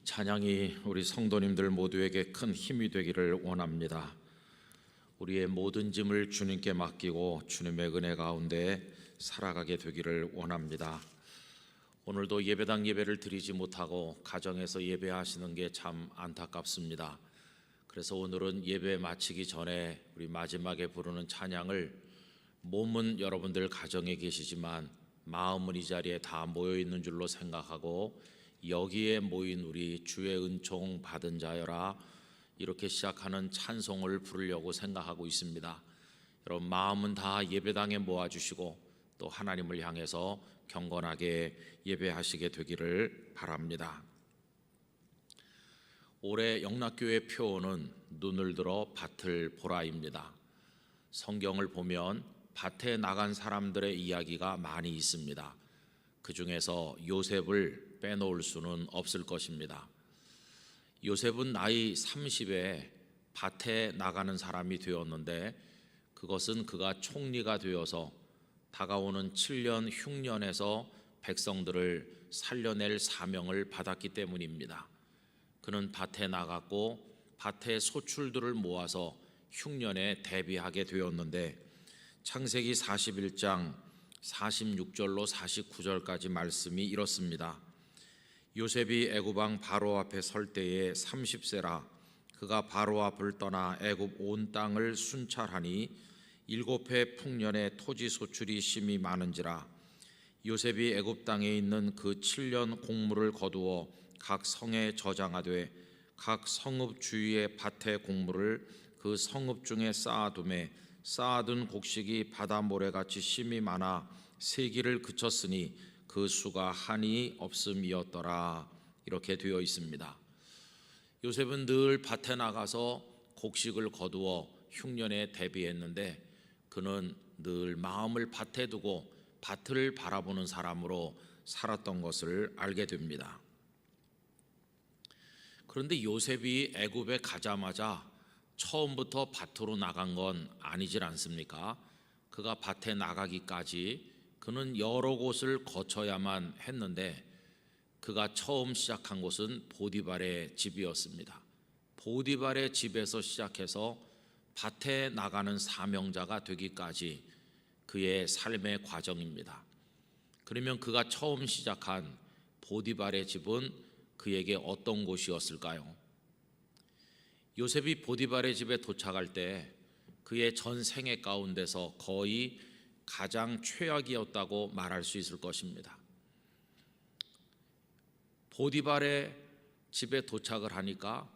찬양이 우리 성도님들 모두에게 큰 힘이 되기를 원합니다. 우리의 모든 짐을 주님께 맡기고 주님의 은혜 가운데 살아가게 되기를 원합니다. 오늘도 예배당 예배를 드리지 못하고 가정에서 예배하시는 게 참 안타깝습니다. 그래서 오늘은 예배 마치기 전에 우리 마지막에 부르는 찬양을 몸은 여러분들 가정에 계시지만 마음은 이 자리에 다 모여 있는 줄로 생각하고 여기에 모인 우리 주의 은총 받은 자여라, 이렇게 시작하는 찬송을 부르려고 생각하고 있습니다. 여러분 마음은 다 예배당에 모아주시고 또 하나님을 향해서 경건하게 예배하시게 되기를 바랍니다. 올해 영락교회 표어는 눈을 들어 밭을 보라입니다. 성경을 보면 밭에 나간 사람들의 이야기가 많이 있습니다. 그 중에서 요셉을 빼놓을 수는 없을 것입니다. 요셉은 나이 30에 밭에 나가는 사람이 되었는데, 그것은 그가 총리가 되어서 다가오는 7년 흉년에서 백성들을 살려낼 사명을 받았기 때문입니다. 그는 밭에 나갔고 밭의 소출들을 모아서 흉년에 대비하게 되었는데, 창세기 41장 46절로 49절까지 말씀이 이렇습니다. 요셉이 애굽 왕 바로 앞에 설 때에 30세라. 그가 바로 앞을 떠나 애굽 온 땅을 순찰하니 7해 풍년에 토지 소출이 심히 많은지라. 요셉이 애굽 땅에 있는 그 7년 곡물을 거두어 각 성에 저장하되 각 성읍 주위의 밭의 곡물을 그 성읍 중에 쌓아두매 쌓아둔 곡식이 바다 모래같이 심이 많아 세기를 그쳤으니 그 수가 한이 없음이었더라. 이렇게 되어 있습니다. 요셉은 늘 밭에 나가서 곡식을 거두어 흉년에 대비했는데, 그는 늘 마음을 밭에 두고 밭을 바라보는 사람으로 살았던 것을 알게 됩니다. 그런데 요셉이 애굽에 가자마자 처음부터 밭으로 나간 건 아니질 않습니까? 그가 밭에 나가기까지 그는 여러 곳을 거쳐야만 했는데, 그가 처음 시작한 곳은 보디발의 집이었습니다. 보디발의 집에서 시작해서 밭에 나가는 사명자가 되기까지 그의 삶의 과정입니다. 그러면 그가 처음 시작한 보디발의 집은 그에게 어떤 곳이었을까요? 요셉이 보디발의 집에 도착할 때 그의 전 생애 가운데서 거의 가장 최악이었다고 말할 수 있을 것입니다. 보디발의 집에 도착을 하니까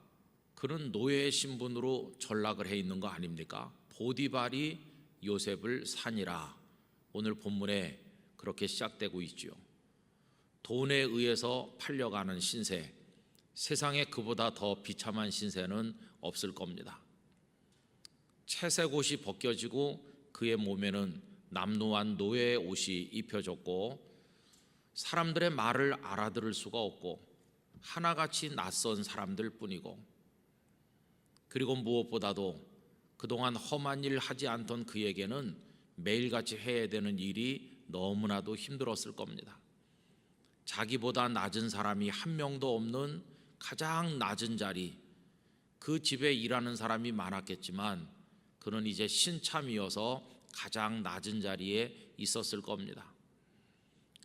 그는 노예의 신분으로 전락을 해 있는 거 아닙니까? 보디발이 요셉을 산이라. 오늘 본문에 그렇게 시작되고 있지요. 돈에 의해서 팔려가는 신세, 세상에 그보다 더 비참한 신세는 없을 겁니다. 채색옷이 벗겨지고 그의 몸에는 남루한 노예의 옷이 입혀졌고, 사람들의 말을 알아들을 수가 없고 하나같이 낯선 사람들 뿐이고, 그리고 무엇보다도 그동안 험한 일 하지 않던 그에게는 매일같이 해야 되는 일이 너무나도 힘들었을 겁니다. 자기보다 낮은 사람이 한 명도 없는 가장 낮은 자리, 그 집에 일하는 사람이 많았겠지만 그는 이제 신참이어서 가장 낮은 자리에 있었을 겁니다.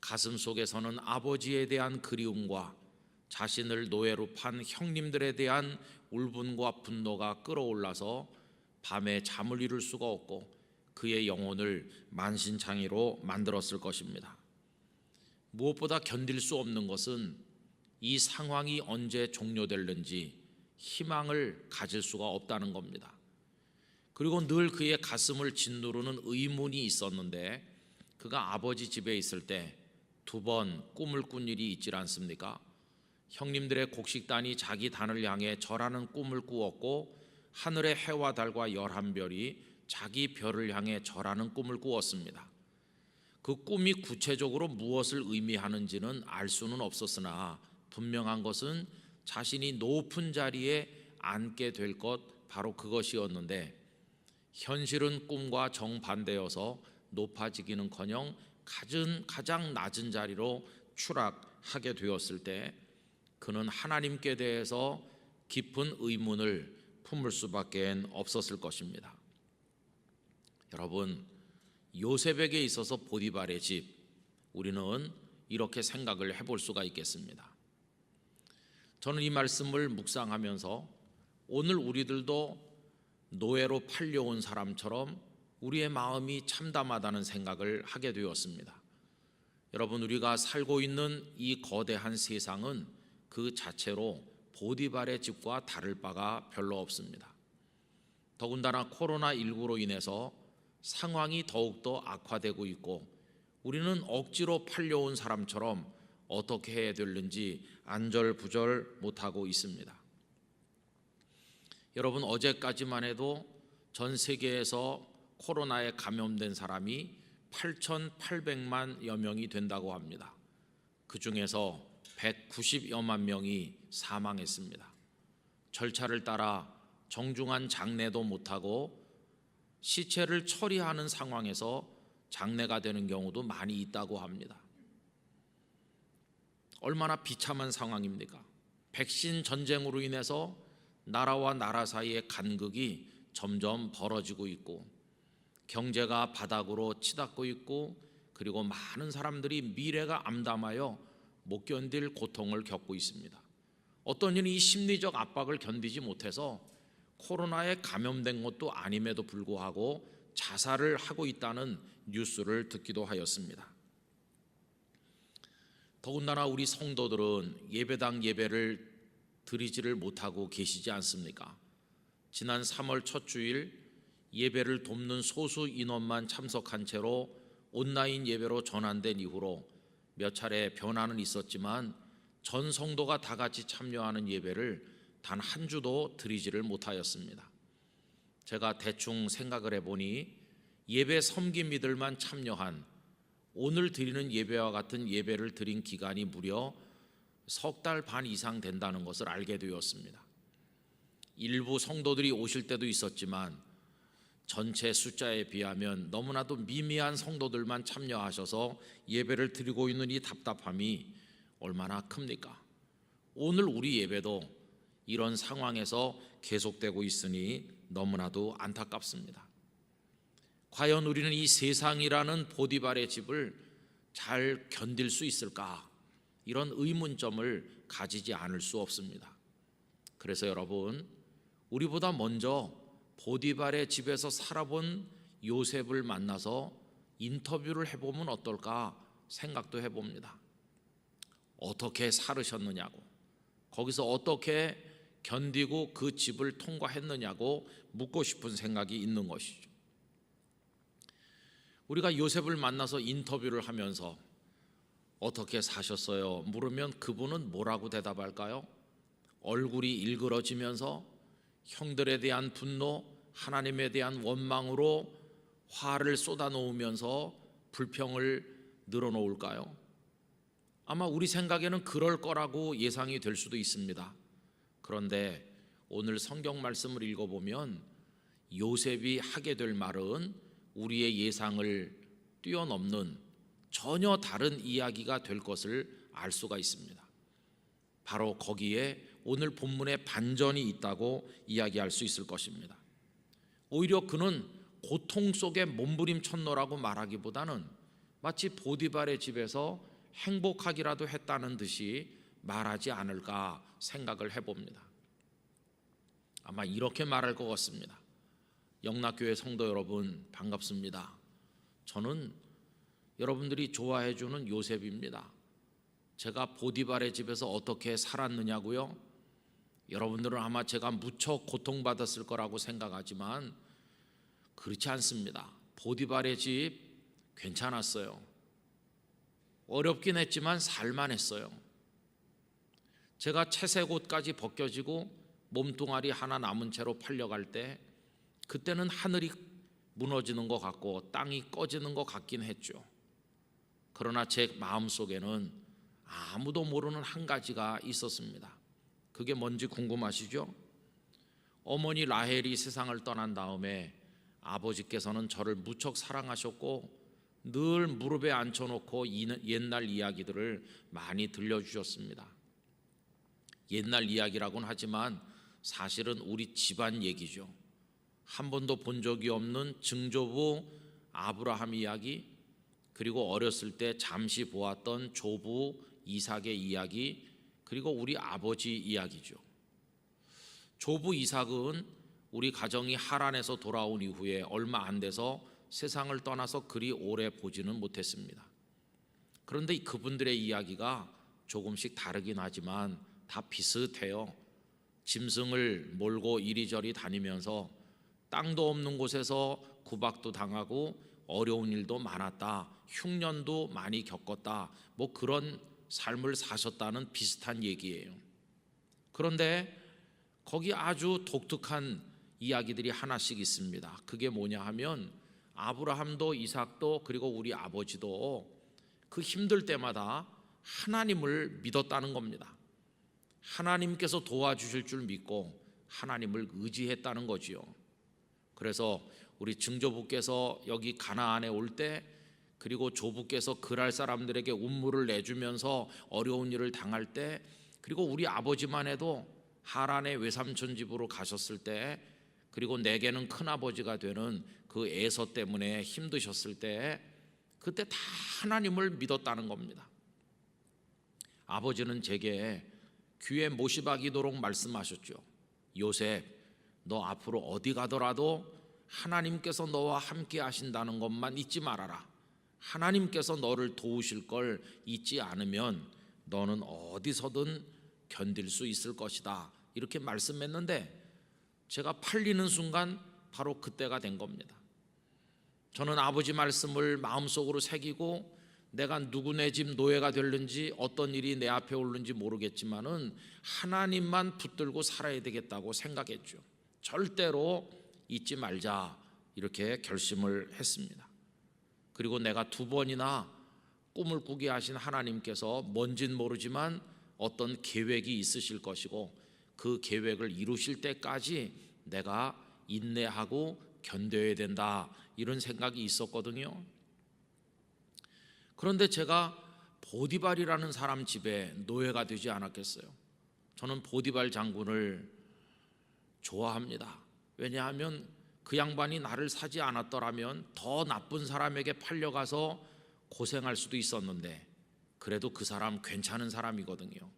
가슴 속에서는 아버지에 대한 그리움과 자신을 노예로 판 형님들에 대한 울분과 분노가 끌어올라서 밤에 잠을 이룰 수가 없고 그의 영혼을 만신창이로 만들었을 것입니다. 무엇보다 견딜 수 없는 것은 이 상황이 언제 종료될는지 희망을 가질 수가 없다는 겁니다. 그리고 늘 그의 가슴을 짓누르는 의문이 있었는데, 그가 아버지 집에 있을 때 2번 꿈을 꾼 일이 있지 않습니까? 형님들의 곡식단이 자기 단을 향해 절하는 꿈을 꾸었고, 하늘의 해와 달과 11별이 자기 별을 향해 절하는 꿈을 꾸었습니다. 그 꿈이 구체적으로 무엇을 의미하는지는 알 수는 없었으나 분명한 것은 자신이 높은 자리에 앉게 될 것, 바로 그것이었는데, 현실은 꿈과 정반대여서 높아지기는커녕 가장 낮은 자리로 추락하게 되었을 때 그는 하나님께 대해서 깊은 의문을 품을 수밖에 없었을 것입니다. 여러분, 요셉에게 있어서 보디발의 집, 우리는 이렇게 생각을 해볼 수가 있겠습니다. 저는 이 말씀을 묵상하면서 오늘 우리들도 노예로 팔려온 사람처럼 우리의 마음이 참담하다는 생각을 하게 되었습니다. 여러분, 우리가 살고 있는 이 거대한 세상은 그 자체로 보디발의 집과 다를 바가 별로 없습니다. 더군다나 코로나19로 인해서 상황이 더욱더 악화되고 있고 우리는 억지로 팔려온 사람처럼 어떻게 해야 되는지 안절부절 못하고 있습니다. 여러분, 어제까지만 해도 전 세계에서 코로나에 감염된 사람이 8,800만여 명이 된다고 합니다. 그 중에서 190여만 명이 사망했습니다. 절차를 따라 정중한 장례도 못하고 시체를 처리하는 상황에서 장례가 되는 경우도 많이 있다고 합니다. 얼마나 비참한 상황입니까? 백신 전쟁으로 인해서 나라와 나라 사이의 간극이 점점 벌어지고 있고 경제가 바닥으로 치닫고 있고 그리고 많은 사람들이 미래가 암담하여 못 견딜 고통을 겪고 있습니다. 어떤 이는 이 심리적 압박을 견디지 못해서 코로나에 감염된 것도 아님에도 불구하고 자살을 하고 있다는 뉴스를 듣기도 하였습니다. 더군다나 우리 성도들은 예배당 예배를 드리지를 못하고 계시지 않습니까? 지난 3월 첫 주일 예배를 돕는 소수 인원만 참석한 채로 온라인 예배로 전환된 이후로 몇 차례 변화는 있었지만 전 성도가 다 같이 참여하는 예배를 단 한 주도 드리지를 못하였습니다. 제가 대충 생각을 해보니 예배 섬김이들만 참여한 오늘 드리는 예배와 같은 예배를 드린 기간이 무려 석 달 반 이상 된다는 것을 알게 되었습니다. 일부 성도들이 오실 때도 있었지만 전체 숫자에 비하면 너무나도 미미한 성도들만 참여하셔서 예배를 드리고 있는 이 답답함이 얼마나 큽니까? 오늘 우리 예배도 이런 상황에서 계속되고 있으니 너무나도 안타깝습니다. 과연 우리는 이 세상이라는 보디발의 집을 잘 견딜 수 있을까? 이런 의문점을 가지지 않을 수 없습니다. 그래서 여러분, 우리보다 먼저 보디발의 집에서 살아본 요셉을 만나서 인터뷰를 해보면 어떨까 생각도 해봅니다. 어떻게 살으셨느냐고, 거기서 어떻게 견디고 그 집을 통과했느냐고 묻고 싶은 생각이 있는 것이죠. 우리가 요셉을 만나서 인터뷰를 하면서 어떻게 사셨어요? 물으면 그분은 뭐라고 대답할까요? 얼굴이 일그러지면서 형들에 대한 분노, 하나님에 대한 원망으로 화를 쏟아놓으면서 불평을 늘어놓을까요? 아마 우리 생각에는 그럴 거라고 예상이 될 수도 있습니다. 그런데 오늘 성경 말씀을 읽어보면 요셉이 하게 될 말은 우리의 예상을 뛰어넘는 전혀 다른 이야기가 될 것을 알 수가 있습니다. 바로 거기에 오늘 본문에 반전이 있다고 이야기할 수 있을 것입니다. 오히려 그는 고통 속에 몸부림쳤노라고 말하기보다는 마치 보디발의 집에서 행복하기라도 했다는 듯이 말하지 않을까 생각을 해봅니다. 아마 이렇게 말할 것 같습니다. 영락교회 성도 여러분, 반갑습니다. 저는 여러분들이 좋아해 주는 요셉입니다. 제가 보디발의 집에서 어떻게 살았느냐고요? 여러분들은 아마 제가 무척 고통받았을 거라고 생각하지만 그렇지 않습니다. 보디발의 집 괜찮았어요. 어렵긴 했지만 살만했어요. 제가 채색 옷까지 벗겨지고 몸뚱아리 하나 남은 채로 팔려갈 때 그때는 하늘이 무너지는 것 같고 땅이 꺼지는 것 같긴 했죠. 그러나 제 마음속에는 아무도 모르는 한 가지가 있었습니다. 그게 뭔지 궁금하시죠? 어머니 라헬이 세상을 떠난 다음에 아버지께서는 저를 무척 사랑하셨고 늘 무릎에 앉혀놓고 옛날 이야기들을 많이 들려주셨습니다. 옛날 이야기라고는 하지만 사실은 우리 집안 얘기죠. 한 번도 본 적이 없는 증조부 아브라함 이야기, 그리고 어렸을 때 잠시 보았던 조부 이삭의 이야기, 그리고 우리 아버지 이야기죠. 조부 이삭은 우리 가정이 하란에서 돌아온 이후에 얼마 안 돼서 세상을 떠나서 그리 오래 보지는 못했습니다. 그런데 그분들의 이야기가 조금씩 다르긴 하지만 다 비슷해요. 짐승을 몰고 이리저리 다니면서 땅도 없는 곳에서 구박도 당하고 어려운 일도 많았다, 흉년도 많이 겪었다, 뭐 그런 삶을 사셨다는 비슷한 얘기예요. 그런데 거기 아주 독특한 이야기들이 하나씩 있습니다. 그게 뭐냐 하면 아브라함도 이삭도 그리고 우리 아버지도 그 힘들 때마다 하나님을 믿었다는 겁니다. 하나님께서 도와주실 줄 믿고 하나님을 의지했다는 거지요. 그래서 우리 증조부께서 여기 가나안에 올 때, 그리고 조부께서 그랄 사람들에게 운물을 내주면서 어려운 일을 당할 때, 그리고 우리 아버지만 해도 하란의 외삼촌 집으로 가셨을 때, 그리고 내게는 큰아버지가 되는 그 에서 때문에 힘드셨을 때, 그때 다 하나님을 믿었다는 겁니다. 아버지는 제게 귀에 못이 박이도록 말씀하셨죠. 요셉, 너 앞으로 어디 가더라도 하나님께서 너와 함께 하신다는 것만 잊지 말아라. 하나님께서 너를 도우실 걸 잊지 않으면 너는 어디서든 견딜 수 있을 것이다, 이렇게 말씀했는데 제가 팔리는 순간 바로 그때가 된 겁니다. 저는 아버지 말씀을 마음속으로 새기고 내가 누구네 집 노예가 될는지 어떤 일이 내 앞에 오는지 모르겠지만은 하나님만 붙들고 살아야 되겠다고 생각했죠. 절대로 잊지 말자, 이렇게 결심을 했습니다. 그리고 내가 2번이나 꿈을 꾸게 하신 하나님께서 뭔진 모르지만 어떤 계획이 있으실 것이고 그 계획을 이루실 때까지 내가 인내하고 견뎌야 된다, 이런 생각이 있었거든요. 그런데 제가 보디발이라는 사람 집에 노예가 되지 않았겠어요. 저는 보디발 장군을 좋아합니다. 왜냐하면 그 양반이 나를 사지 않았더라면 더 나쁜 사람에게 팔려가서 고생할 수도 있었는데, 그래도 그 사람 괜찮은 사람이거든요.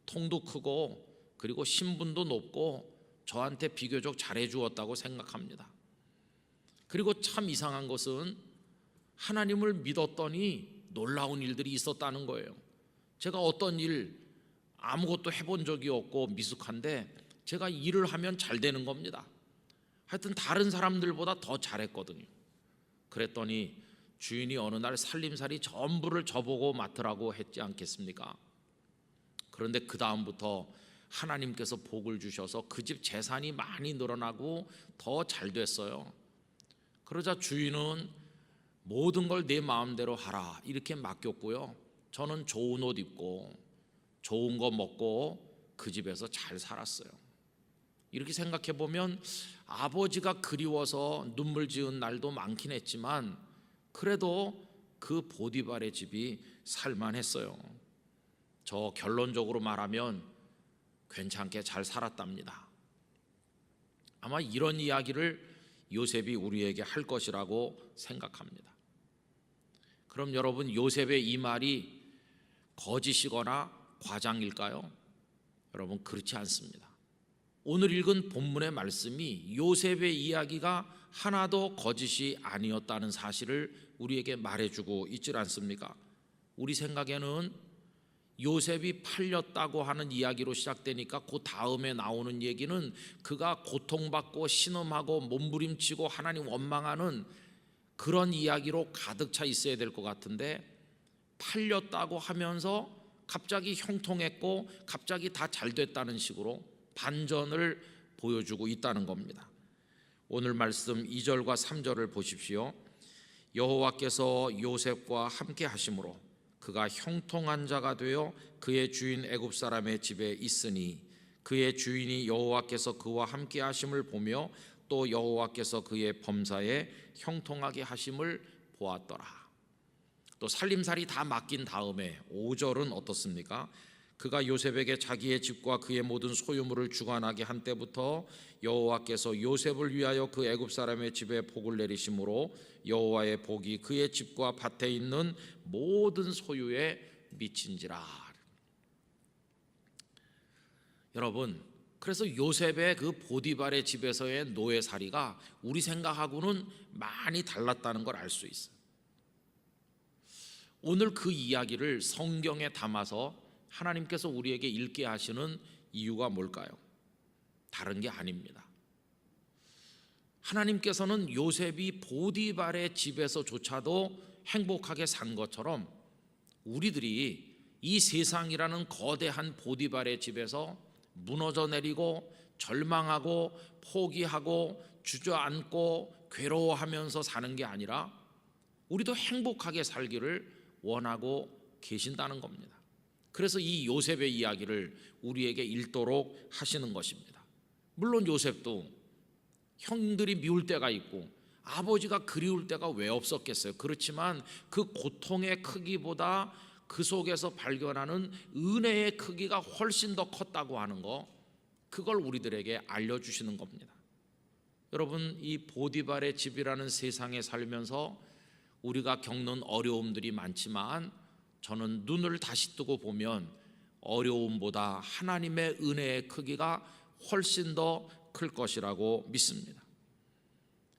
통도 크고 그리고 신분도 높고 저한테 비교적 잘해주었다고 생각합니다. 그리고 참 이상한 것은 하나님을 믿었더니 놀라운 일들이 있었다는 거예요. 제가 어떤 일 아무것도 해본 적이 없고 미숙한데 제가 일을 하면 잘 되는 겁니다. 하여튼 다른 사람들보다 더 잘했거든요. 그랬더니 주인이 어느 날 살림살이 전부를 저보고 맡으라고 했지 않겠습니까? 그런데 그 다음부터 하나님께서 복을 주셔서 그 집 재산이 많이 늘어나고 더 잘 됐어요. 그러자 주인은 모든 걸 내 마음대로 하라, 이렇게 맡겼고요. 저는 좋은 옷 입고 좋은 거 먹고 그 집에서 잘 살았어요. 이렇게 생각해 보면 아버지가 그리워서 눈물 지은 날도 많긴 했지만 그래도 그 보디발의 집이 살만했어요. 저 결론적으로 말하면 괜찮게 잘 살았답니다. 아마 이런 이야기를 요셉이 우리에게 할 것이라고 생각합니다. 그럼 여러분, 요셉의 이 말이 거짓이거나 과장일까요? 여러분, 그렇지 않습니다. 오늘 읽은 본문의 말씀이 요셉의 이야기가 하나도 거짓이 아니었다는 사실을 우리에게 말해주고 있지 않습니까? 우리 생각에는 요셉이 팔렸다고 하는 이야기로 시작되니까 그 다음에 나오는 얘기는 그가 고통받고 신음하고 몸부림치고 하나님 원망하는 그런 이야기로 가득 차 있어야 될 것 같은데, 팔렸다고 하면서 갑자기 형통했고 갑자기 다 잘 됐다는 식으로 반전을 보여주고 있다는 겁니다. 오늘 말씀 2절과 3절을 보십시오. 여호와께서 요셉과 함께 하심으로 그가 형통한 자가 되어 그의 주인 애굽 사람의 집에 있으니 그의 주인이 여호와께서 그와 함께 하심을 보며 또 여호와께서 그의 범사에 형통하게 하심을 보았더라. 또 살림살이 다 맡긴 다음에 5절은 어떻습니까? 그가 요셉에게 자기의 집과 그의 모든 소유물을 주관하게 한 때부터 여호와께서 요셉을 위하여 그 애굽 사람의 집에 복을 내리심으로 여호와의 복이 그의 집과 밭에 있는 모든 소유에 미친지라. 여러분, 그래서 요셉의 그 보디발의 집에서의 노예살이가 우리 생각하고는 많이 달랐다는 걸 알 수 있어요. 오늘 그 이야기를 성경에 담아서 하나님께서 우리에게 읽게 하시는 이유가 뭘까요? 다른 게 아닙니다. 하나님께서는 요셉이 보디발의 집에서조차도 행복하게 산 것처럼 우리들이 이 세상이라는 거대한 보디발의 집에서 무너져 내리고 절망하고 포기하고 주저앉고 괴로워하면서 사는 게 아니라 우리도 행복하게 살기를 원하고 계신다는 겁니다. 그래서 이 요셉의 이야기를 우리에게 읽도록 하시는 것입니다. 물론 요셉도 형들이 미울 때가 있고 아버지가 그리울 때가 왜 없었겠어요. 그렇지만 그 고통의 크기보다 그 속에서 발견하는 은혜의 크기가 훨씬 더 컸다고 하는 거, 그걸 우리들에게 알려주시는 겁니다. 여러분, 이 보디발의 집이라는 세상에 살면서 우리가 겪는 어려움들이 많지만 저는 눈을 다시 뜨고 보면 어려움보다 하나님의 은혜의 크기가 훨씬 더 클 것이라고 믿습니다.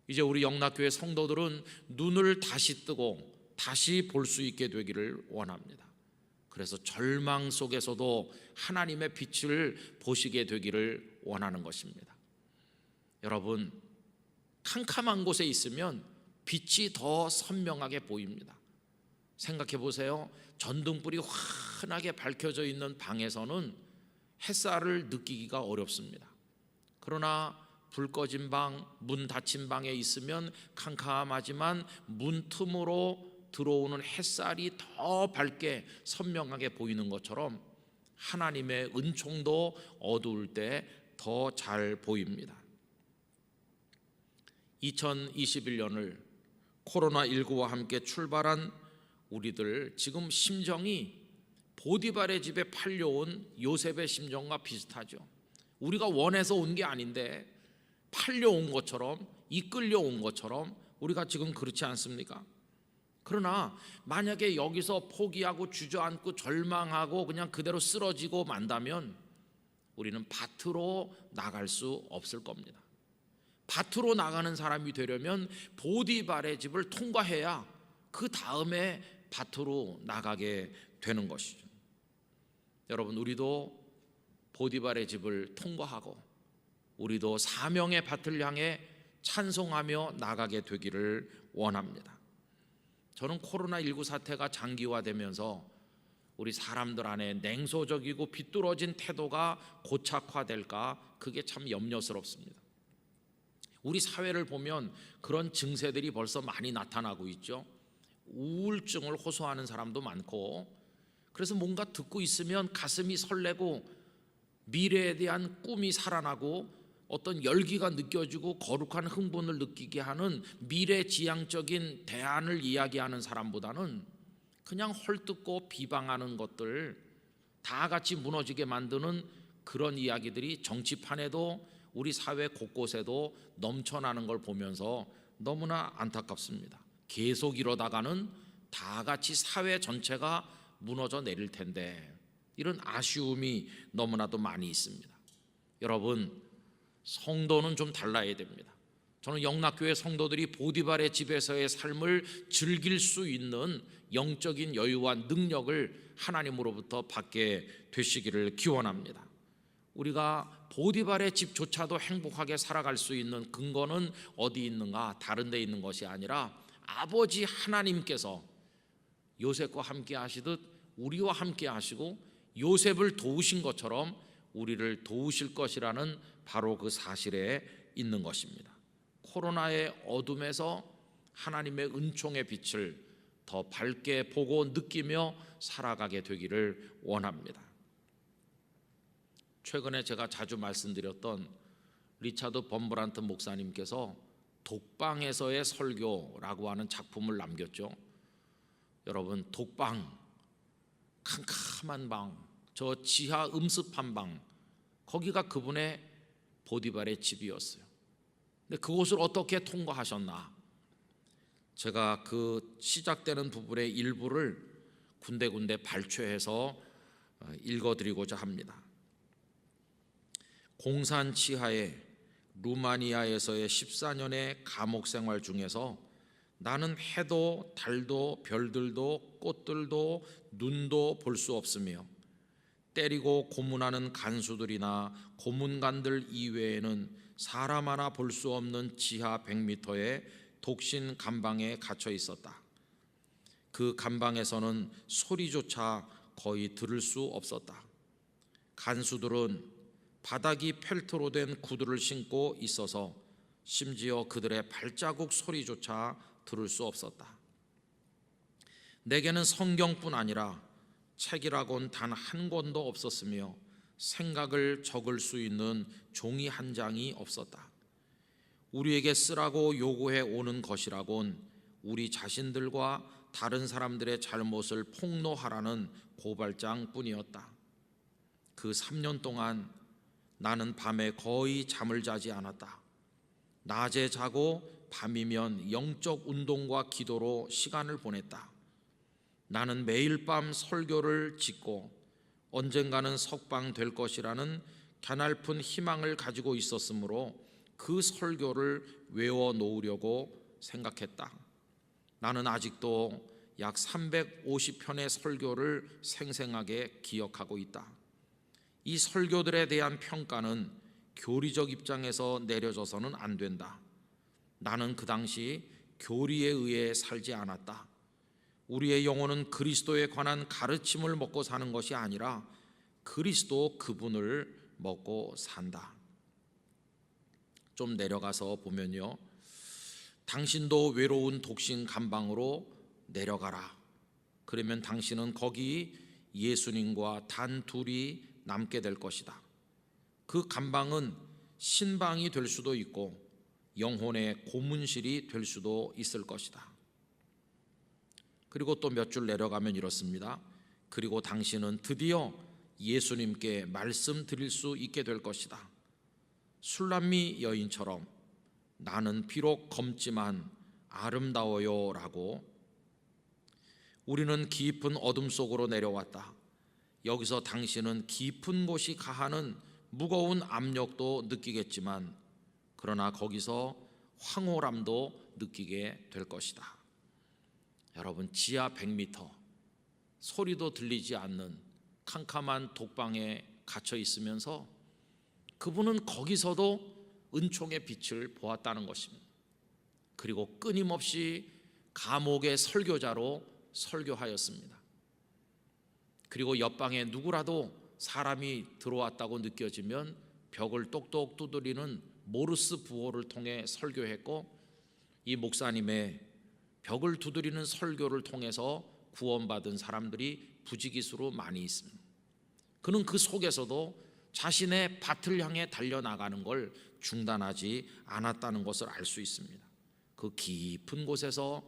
이제 우리 영락교회 성도들은 눈을 다시 뜨고 다시 볼 수 있게 되기를 원합니다. 그래서 절망 속에서도 하나님의 빛을 보시게 되기를 원하는 것입니다. 여러분, 캄캄한 곳에 있으면 빛이 더 선명하게 보입니다. 생각해 보세요. 전등불이 환하게 밝혀져 있는 방에서는 햇살을 느끼기가 어렵습니다. 그러나 불 꺼진 방, 문 닫힌 방에 있으면 캄캄하지만 문 틈으로 들어오는 햇살이 더 밝게 선명하게 보이는 것처럼 하나님의 은총도 어두울 때 더 잘 보입니다. 2021년을 코로나19와 함께 출발한 우리들, 지금 심정이 보디발의 집에 팔려온 요셉의 심정과 비슷하죠. 우리가 원해서 온 게 아닌데 팔려온 것처럼, 이끌려온 것처럼 우리가 지금 그렇지 않습니까? 그러나 만약에 여기서 포기하고 주저앉고 절망하고 그냥 그대로 쓰러지고 만다면 우리는 밭으로 나갈 수 없을 겁니다. 밭으로 나가는 사람이 되려면 보디발의 집을 통과해야 그 다음에 밭으로 나가게 되는 것이죠. 여러분, 우리도 보디발의 집을 통과하고 우리도 사명의 밭을 향해 찬송하며 나가게 되기를 원합니다. 저는 코로나19 사태가 장기화되면서 우리 사람들 안에 냉소적이고 비뚤어진 태도가 고착화될까, 그게 참 염려스럽습니다. 우리 사회를 보면 그런 증세들이 벌써 많이 나타나고 있죠. 우울증을 호소하는 사람도 많고, 그래서 뭔가 듣고 있으면 가슴이 설레고 미래에 대한 꿈이 살아나고 어떤 열기가 느껴지고 거룩한 흥분을 느끼게 하는 미래지향적인 대안을 이야기하는 사람보다는 그냥 헐뜯고 비방하는 것들, 다 같이 무너지게 만드는 그런 이야기들이 정치판에도 우리 사회 곳곳에도 넘쳐나는 걸 보면서 너무나 안타깝습니다. 계속 이러다가는 다 같이 사회 전체가 무너져 내릴 텐데, 이런 아쉬움이 너무나도 많이 있습니다. 여러분, 성도는 좀 달라야 됩니다. 저는 영락교회 성도들이 보디발의 집에서의 삶을 즐길 수 있는 영적인 여유와 능력을 하나님으로부터 받게 되시기를 기원합니다. 우리가 보디발의 집조차도 행복하게 살아갈 수 있는 근거는 어디 있는가? 다른 데 있는 것이 아니라 아버지 하나님께서 요셉과 함께 하시듯 우리와 함께 하시고 요셉을 도우신 것처럼 우리를 도우실 것이라는 바로 그 사실에 있는 것입니다. 코로나의 어둠에서 하나님의 은총의 빛을 더 밝게 보고 느끼며 살아가게 되기를 원합니다. 최근에 제가 자주 말씀드렸던 리차드 범브란트 목사님께서 독방에서의 설교라고 하는 작품을 남겼죠. 여러분, 독방, 캄캄한 방, 저 지하 음습한 방, 거기가 그분의 보디발의 집이었어요. 근데 그곳을 어떻게 통과하셨나? 제가 그 시작되는 부분의 일부를 군데군데 발췌해서 읽어드리고자 합니다. 공산 치하의 루마니아에서의 14년의 감옥 생활 중에서 나는 해도 달도 별들도 꽃들도 눈도 볼 수 없으며 때리고 고문하는 간수들이나 고문관들 이외에는 사람 하나 볼 수 없는 지하 100m의 독신 감방에 갇혀 있었다. 그 감방에서는 소리조차 거의 들을 수 없었다. 간수들은 바닥이 펠트로 된 구두를 신고 있어서 심지어 그들의 발자국 소리조차 들을 수 없었다. 내게는 성경뿐 아니라 책이라곤 단 한 권도 없었으며 생각을 적을 수 있는 종이 한 장이 없었다. 우리에게 쓰라고 요구해 오는 것이라곤 우리 자신들과 다른 사람들의 잘못을 폭로하라는 고발장 뿐이었다. 그 3년 동안 나는 밤에 거의 잠을 자지 않았다. 낮에 자고 밤이면 영적 운동과 기도로 시간을 보냈다. 나는 매일 밤 설교를 짓고 언젠가는 석방될 것이라는 가냘픈 희망을 가지고 있었으므로 그 설교를 외워 놓으려고 생각했다. 나는 아직도 약 350편의 설교를 생생하게 기억하고 있다. 이 설교들에 대한 평가는 교리적 입장에서 내려져서는 안 된다. 나는 그 당시 교리에 의해 살지 않았다. 우리의 영혼은 그리스도에 관한 가르침을 먹고 사는 것이 아니라 그리스도 그분을 먹고 산다. 좀 내려가서 보면요, 당신도 외로운 독신 감방으로 내려가라. 그러면 당신은 거기 예수님과 단 둘이 남게 될 것이다. 그 감방은 신방이 될 수도 있고 영혼의 고문실이 될 수도 있을 것이다. 그리고 또 몇 줄 내려가면 이렇습니다. 그리고 당신은 드디어 예수님께 말씀드릴 수 있게 될 것이다. 술람미 여인처럼 나는 비록 검지만 아름다워요 라고. 우리는 깊은 어둠 속으로 내려왔다. 여기서 당신은 깊은 곳이 가하는 무거운 압력도 느끼겠지만 그러나 거기서 황홀함도 느끼게 될 것이다. 여러분, 지하 100m 소리도 들리지 않는 캄캄한 독방에 갇혀 있으면서 그분은 거기서도 은총의 빛을 보았다는 것입니다. 그리고 끊임없이 감옥의 설교자로 설교하였습니다. 그리고 옆방에 누구라도 사람이 들어왔다고 느껴지면 벽을 똑똑 두드리는 모르스 부호를 통해 설교했고, 이 목사님의 벽을 두드리는 설교를 통해서 구원받은 사람들이 부지기수로 많이 있습니다. 그는 그 속에서도 자신의 밭을 향해 달려나가는 걸 중단하지 않았다는 것을 알 수 있습니다. 그 깊은 곳에서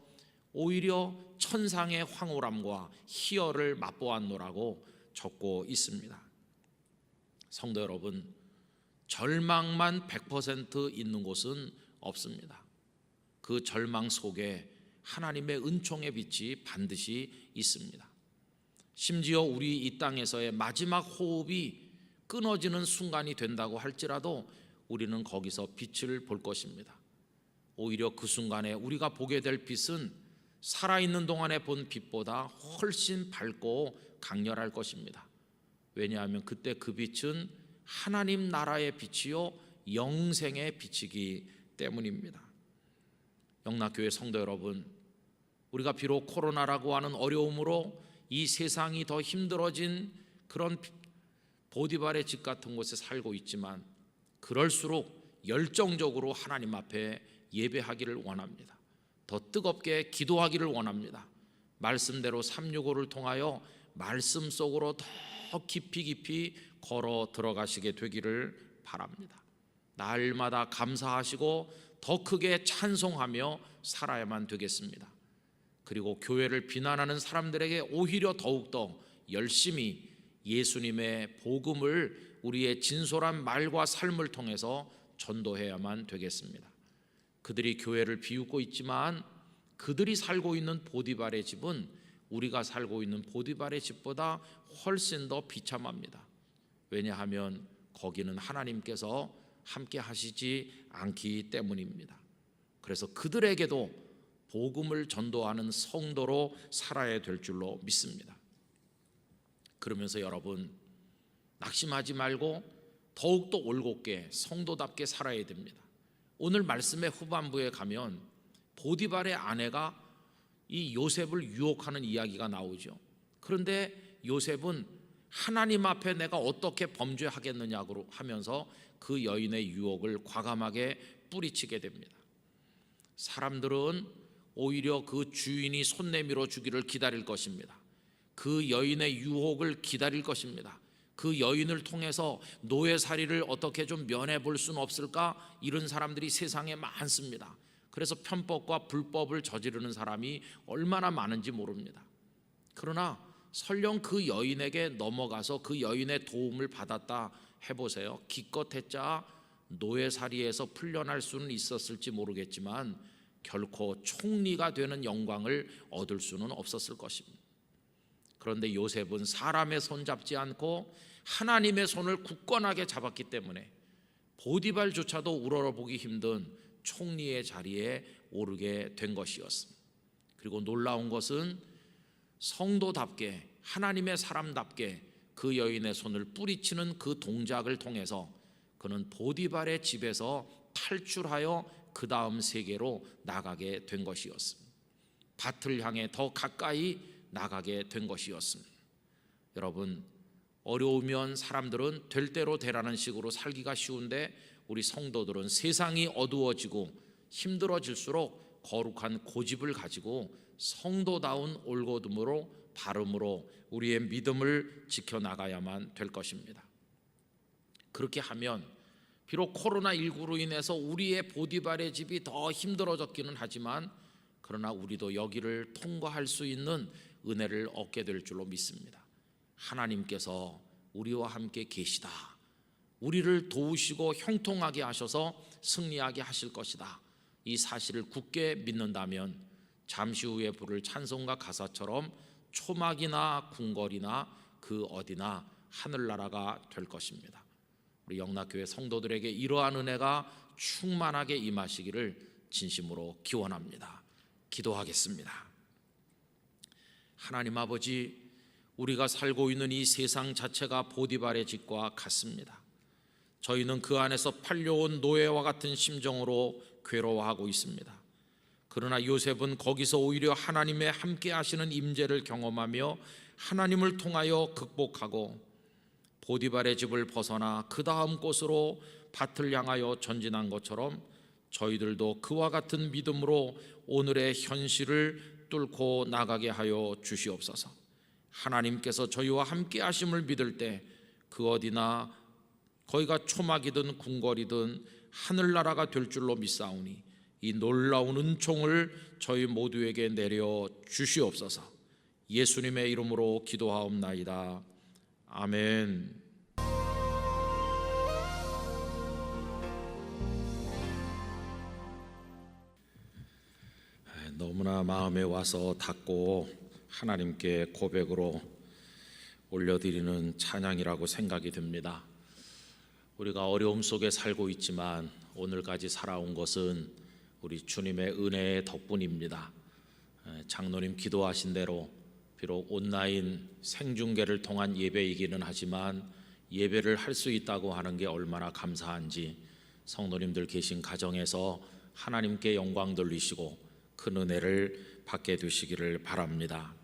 오히려 천상의 황홀함과 희열을 맛보았노라고 적고 있습니다. 성도 여러분, 절망만 100% 있는 곳은 없습니다. 그 절망 속에 하나님의 은총의 빛이 반드시 있습니다. 심지어 우리 이 땅에서의 마지막 호흡이 끊어지는 순간이 된다고 할지라도 우리는 거기서 빛을 볼 것입니다. 오히려 그 순간에 우리가 보게 될 빛은 살아있는 동안에 본 빛보다 훨씬 밝고 강렬할 것입니다. 왜냐하면 그때 그 빛은 하나님 나라의 빛이요 영생의 빛이기 때문입니다. 영락교회 성도 여러분, 우리가 비록 코로나라고 하는 어려움으로 이 세상이 더 힘들어진 그런 보디발의 집 같은 곳에 살고 있지만 그럴수록 열정적으로 하나님 앞에 예배하기를 원합니다. 더 뜨겁게 기도하기를 원합니다. 말씀대로 365를 통하여 말씀 속으로 더 깊이 걸어 들어가시게 되기를 바랍니다. 날마다 감사하시고 더 크게 찬송하며 살아야만 되겠습니다. 그리고 교회를 비난하는 사람들에게 오히려 더욱더 열심히 예수님의 복음을 우리의 진솔한 말과 삶을 통해서 전도해야만 되겠습니다. 그들이 교회를 비웃고 있지만 그들이 살고 있는 보디발의 집은 우리가 살고 있는 보디발의 집보다 훨씬 더 비참합니다. 왜냐하면 거기는 하나님께서 함께 하시지 않기 때문입니다. 그래서 그들에게도 복음을 전도하는 성도로 살아야 될 줄로 믿습니다. 그러면서 여러분, 낙심하지 말고 더욱더 올곧게 성도답게 살아야 됩니다. 오늘 말씀의 후반부에 가면 보디발의 아내가 이 요셉을 유혹하는 이야기가 나오죠. 그런데 요셉은 하나님 앞에 내가 어떻게 범죄하겠느냐고 하면서 그 여인의 유혹을 과감하게 뿌리치게 됩니다. 사람들은 오히려 그 주인이 손 내밀어 주기를 기다릴 것입니다. 그 여인의 유혹을 기다릴 것입니다. 그 여인을 통해서 노예살이를 어떻게 좀 면해 볼 수는 없을까? 이런 사람들이 세상에 많습니다. 그래서 편법과 불법을 저지르는 사람이 얼마나 많은지 모릅니다. 그러나 설령 그 여인에게 넘어가서 그 여인의 도움을 받았다 해보세요. 기껏했자 노예살이에서 풀려날 수는 있었을지 모르겠지만 결코 총리가 되는 영광을 얻을 수는 없었을 것입니다. 그런데 요셉은 사람의 손 잡지 않고 하나님의 손을 굳건하게 잡았기 때문에 보디발조차도 우러러보기 힘든 총리의 자리에 오르게 된 것이었습니다. 그리고 놀라운 것은 성도답게 하나님의 사람답게 그 여인의 손을 뿌리치는 그 동작을 통해서 그는 보디발의 집에서 탈출하여 그 다음 세계로 나가게 된 것이었습니다. 밭을 향해 더 가까이 나가게 된 것이었습니다. 여러분, 어려우면 사람들은 될 대로 되라는 식으로 살기가 쉬운데 우리 성도들은 세상이 어두워지고 힘들어질수록 거룩한 고집을 가지고 성도다운 올곧음으로 발음으로 우리의 믿음을 지켜나가야만 될 것입니다. 그렇게 하면 비록 코로나19로 인해서 우리의 보디발의 집이 더 힘들어졌기는 하지만 그러나 우리도 여기를 통과할 수 있는 은혜를 얻게 될 줄로 믿습니다. 하나님께서 우리와 함께 계시다. 우리를 도우시고 형통하게 하셔서 승리하게 하실 것이다. 이 사실을 굳게 믿는다면 잠시 후에 부를 찬송가 가사처럼 초막이나 궁궐이나 그 어디나 하늘나라가 될 것입니다. 우리 영락교회 성도들에게 이러한 은혜가 충만하게 임하시기를 진심으로 기원합니다. 기도하겠습니다. 하나님 아버지, 우리가 살고 있는 이 세상 자체가 보디발의 집과 같습니다. 저희는 그 안에서 팔려온 노예와 같은 심정으로 괴로워하고 있습니다. 그러나 요셉은 거기서 오히려 하나님의 함께 하시는 임재를 경험하며 하나님을 통하여 극복하고 보디발의 집을 벗어나 그 다음 곳으로 밭을 향하여 전진한 것처럼 저희들도 그와 같은 믿음으로 오늘의 현실을 뚫고 나가게 하여 주시옵소서. 하나님께서 저희와 함께 하심을 믿을 때 그 어디나 거기가 초막이든 궁궐이든 하늘나라가 될 줄로 믿사오니 이 놀라운 은총을 저희 모두에게 내려 주시옵소서. 예수님의 이름으로 기도하옵나이다. 아멘. 너무나 마음에 와서 닿고 하나님께 고백으로 올려드리는 찬양이라고 생각이 듭니다. 우리가 어려움 속에 살고 있지만 오늘까지 살아온 것은 우리 주님의 은혜의 덕분입니다. 장로님 기도하신 대로 비록 온라인 생중계를 통한 예배이기는 하지만 예배를 할 수 있다고 하는 게 얼마나 감사한지 성도님들 계신 가정에서 하나님께 영광 돌리시고 큰 은혜를 받게 되시기를 바랍니다.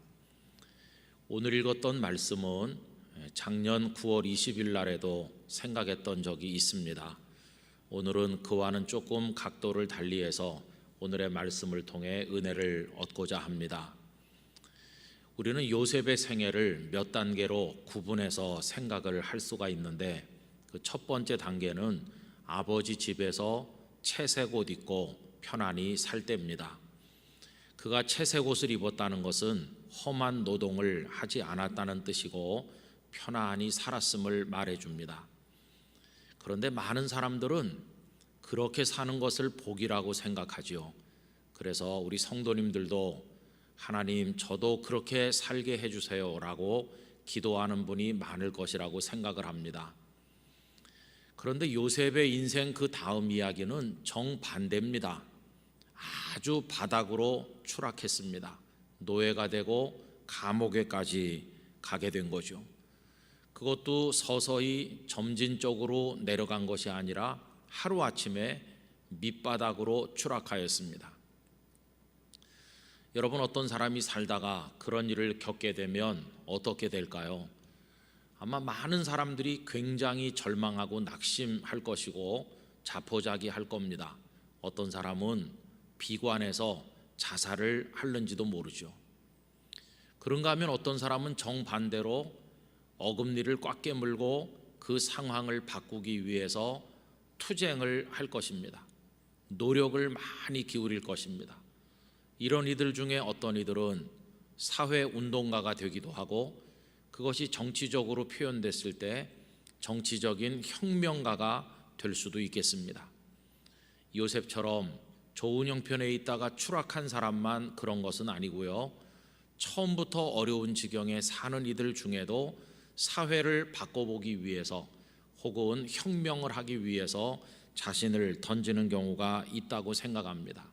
오늘 읽었던 말씀은 작년 9월 20일 날에도 생각했던 적이 있습니다. 오늘은 그와는 조금 각도를 달리해서 오늘의 말씀을 통해 은혜를 얻고자 합니다. 우리는 요셉의 생애를 몇 단계로 구분해서 생각을 할 수가 있는데 그 첫 번째 단계는 아버지 집에서 채색 옷 입고 편안히 살 때입니다. 그가 채색 옷을 입었다는 것은 험한 노동을 하지 않았다는 뜻이고 편안히 살았음을 말해줍니다. 그런데 많은 사람들은 그렇게 사는 것을 복이라고 생각하지요. 그래서 우리 성도님들도 하나님, 저도 그렇게 살게 해주세요 라고 기도하는 분이 많을 것이라고 생각을 합니다. 그런데 요셉의 인생 그 다음 이야기는 정반대입니다. 아주 바닥으로 추락했습니다. 노예가 되고 감옥에까지 가게 된 거죠. 그것도 서서히 점진적으로 내려간 것이 아니라 하루아침에 밑바닥으로 추락하였습니다. 여러분, 어떤 사람이 살다가 그런 일을 겪게 되면 어떻게 될까요? 아마 많은 사람들이 굉장히 절망하고 낙심할 것이고 자포자기할 겁니다. 어떤 사람은 비관해서 자살을 하는지도 모르죠. 그런가 하면 어떤 사람은 정반대로 어금니를 꽉 깨물고 그 상황을 바꾸기 위해서 투쟁을 할 것입니다. 노력을 많이 기울일 것입니다. 이런 이들 중에 어떤 이들은 사회운동가가 되기도 하고, 그것이 정치적으로 표현됐을 때 정치적인 혁명가가 될 수도 있겠습니다. 요셉처럼 좋은 형편에 있다가 추락한 사람만 그런 것은 아니고요, 처음부터 어려운 지경에 사는 이들 중에도 사회를 바꿔보기 위해서 혹은 혁명을 하기 위해서 자신을 던지는 경우가 있다고 생각합니다.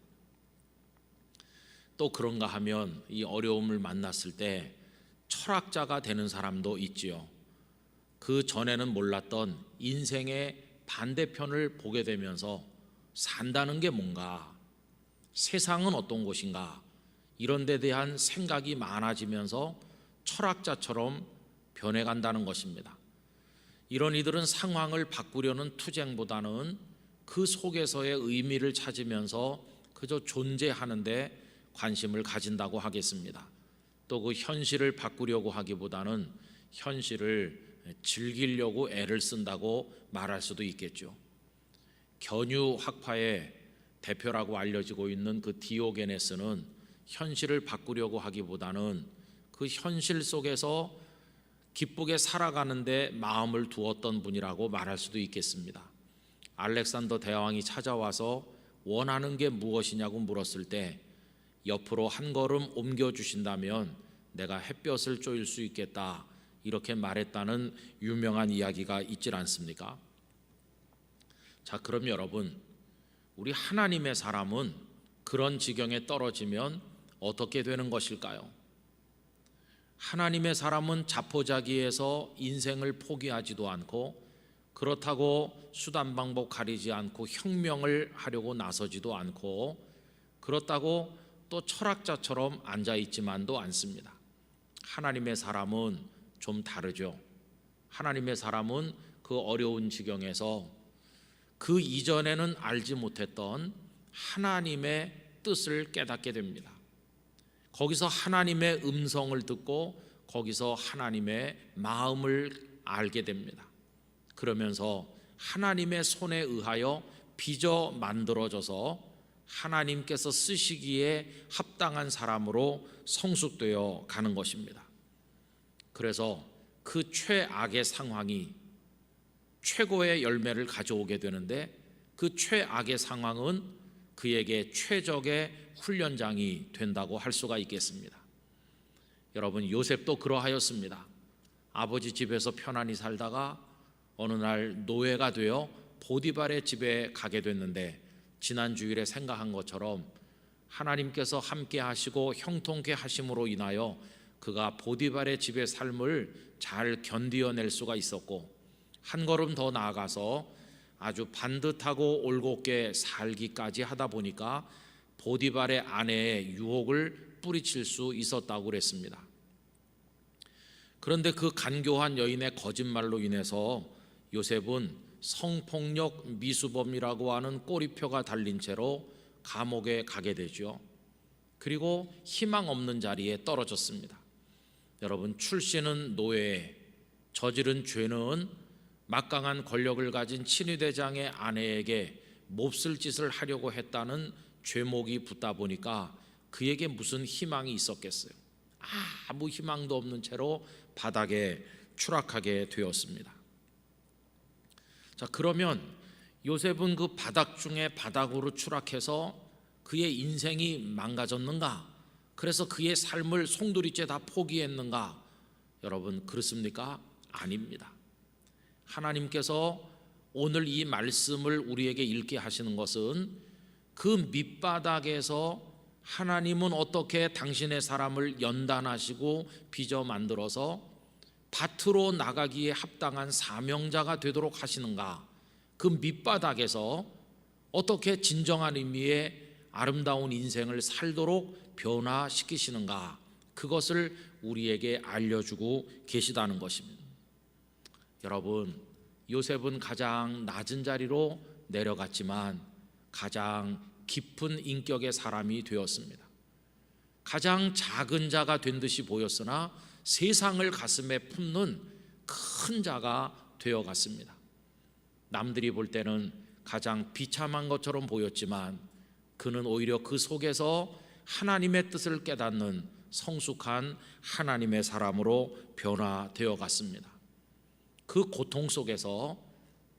또 그런가 하면 이 어려움을 만났을 때 철학자가 되는 사람도 있지요. 그 전에는 몰랐던 인생의 반대편을 보게 되면서 산다는 게 뭔가, 세상은 어떤 곳인가, 이런 데 대한 생각이 많아지면서 철학자처럼 변해간다는 것입니다. 이런 이들은 상황을 바꾸려는 투쟁보다는 그 속에서의 의미를 찾으면서 그저 존재하는 데 관심을 가진다고 하겠습니다. 또 그 현실을 바꾸려고 하기보다는 현실을 즐기려고 애를 쓴다고 말할 수도 있겠죠. 견유 학파의 대표라고 알려지고 있는 그 디오게네스는 현실을 바꾸려고 하기보다는 그 현실 속에서 기쁘게 살아가는데 마음을 두었던 분이라고 말할 수도 있겠습니다. 알렉산더 대왕이 찾아와서 원하는 게 무엇이냐고 물었을 때 옆으로 한 걸음 옮겨주신다면 내가 햇볕을 쬐일 수 있겠다, 이렇게 말했다는 유명한 이야기가 있질 않습니까? 자, 그럼 여러분, 우리 하나님의 사람은 그런 지경에 떨어지면 어떻게 되는 것일까요? 하나님의 사람은 자포자기해서 인생을 포기하지도 않고, 그렇다고 수단 방법 가리지 않고 혁명을 하려고 나서지도 않고, 그렇다고 또 철학자처럼 앉아있지만도 않습니다. 하나님의 사람은 좀 다르죠. 하나님의 사람은 그 어려운 지경에서 그 이전에는 알지 못했던 하나님의 뜻을 깨닫게 됩니다. 거기서 하나님의 음성을 듣고 거기서 하나님의 마음을 알게 됩니다. 그러면서 하나님의 손에 의하여 빚어 만들어져서 하나님께서 쓰시기에 합당한 사람으로 성숙되어 가는 것입니다. 그래서 그 최악의 상황이 최고의 열매를 가져오게 되는데, 그 최악의 상황은 그에게 최적의 훈련장이 된다고 할 수가 있겠습니다. 여러분, 요셉도 그러하였습니다. 아버지 집에서 편안히 살다가 어느 날 노예가 되어 보디발의 집에 가게 됐는데, 지난 주일에 생각한 것처럼 하나님께서 함께 하시고 형통케 하심으로 인하여 그가 보디발의 집의 삶을 잘 견디어낼 수가 있었고, 한 걸음 더 나아가서 아주 반듯하고 올곧게 살기까지 하다 보니까 보디발의 아내의 유혹을 뿌리칠 수 있었다고 그랬습니다. 그런데 그 간교한 여인의 거짓말로 인해서 요셉은 성폭력 미수범이라고 하는 꼬리표가 달린 채로 감옥에 가게 되죠. 그리고 희망 없는 자리에 떨어졌습니다. 여러분, 출신은 노예, 저지른 죄는 막강한 권력을 가진 친위대장의 아내에게 몹쓸 짓을 하려고 했다는 죄목이 붙다 보니까 그에게 무슨 희망이 있었겠어요? 아무 희망도 없는 채로 바닥에 추락하게 되었습니다. 자, 그러면 요셉은 그 바닥 중에 바닥으로 추락해서 그의 인생이 망가졌는가? 그래서 그의 삶을 송두리째 다 포기했는가? 여러분, 그렇습니까? 아닙니다. 하나님께서 오늘 이 말씀을 우리에게 읽게 하시는 것은 그 밑바닥에서 하나님은 어떻게 당신의 사람을 연단하시고 빚어 만들어서 밭으로 나가기에 합당한 사명자가 되도록 하시는가? 그 밑바닥에서 어떻게 진정한 의미의 아름다운 인생을 살도록 변화시키시는가? 그것을 우리에게 알려주고 계시다는 것입니다. 여러분, 요셉은 가장 낮은 자리로 내려갔지만 가장 깊은 인격의 사람이 되었습니다. 가장 작은 자가 된 듯이 보였으나 세상을 가슴에 품는 큰 자가 되어갔습니다. 남들이 볼 때는 가장 비참한 것처럼 보였지만 그는 오히려 그 속에서 하나님의 뜻을 깨닫는 성숙한 하나님의 사람으로 변화되어 갔습니다. 그 고통 속에서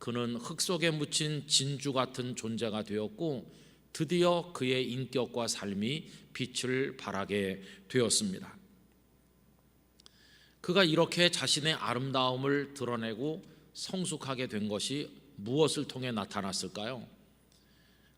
그는 흙 속에 묻힌 진주 같은 존재가 되었고 드디어 그의 인격과 삶이 빛을 발하게 되었습니다. 그가 이렇게 자신의 아름다움을 드러내고 성숙하게 된 것이 무엇을 통해 나타났을까요?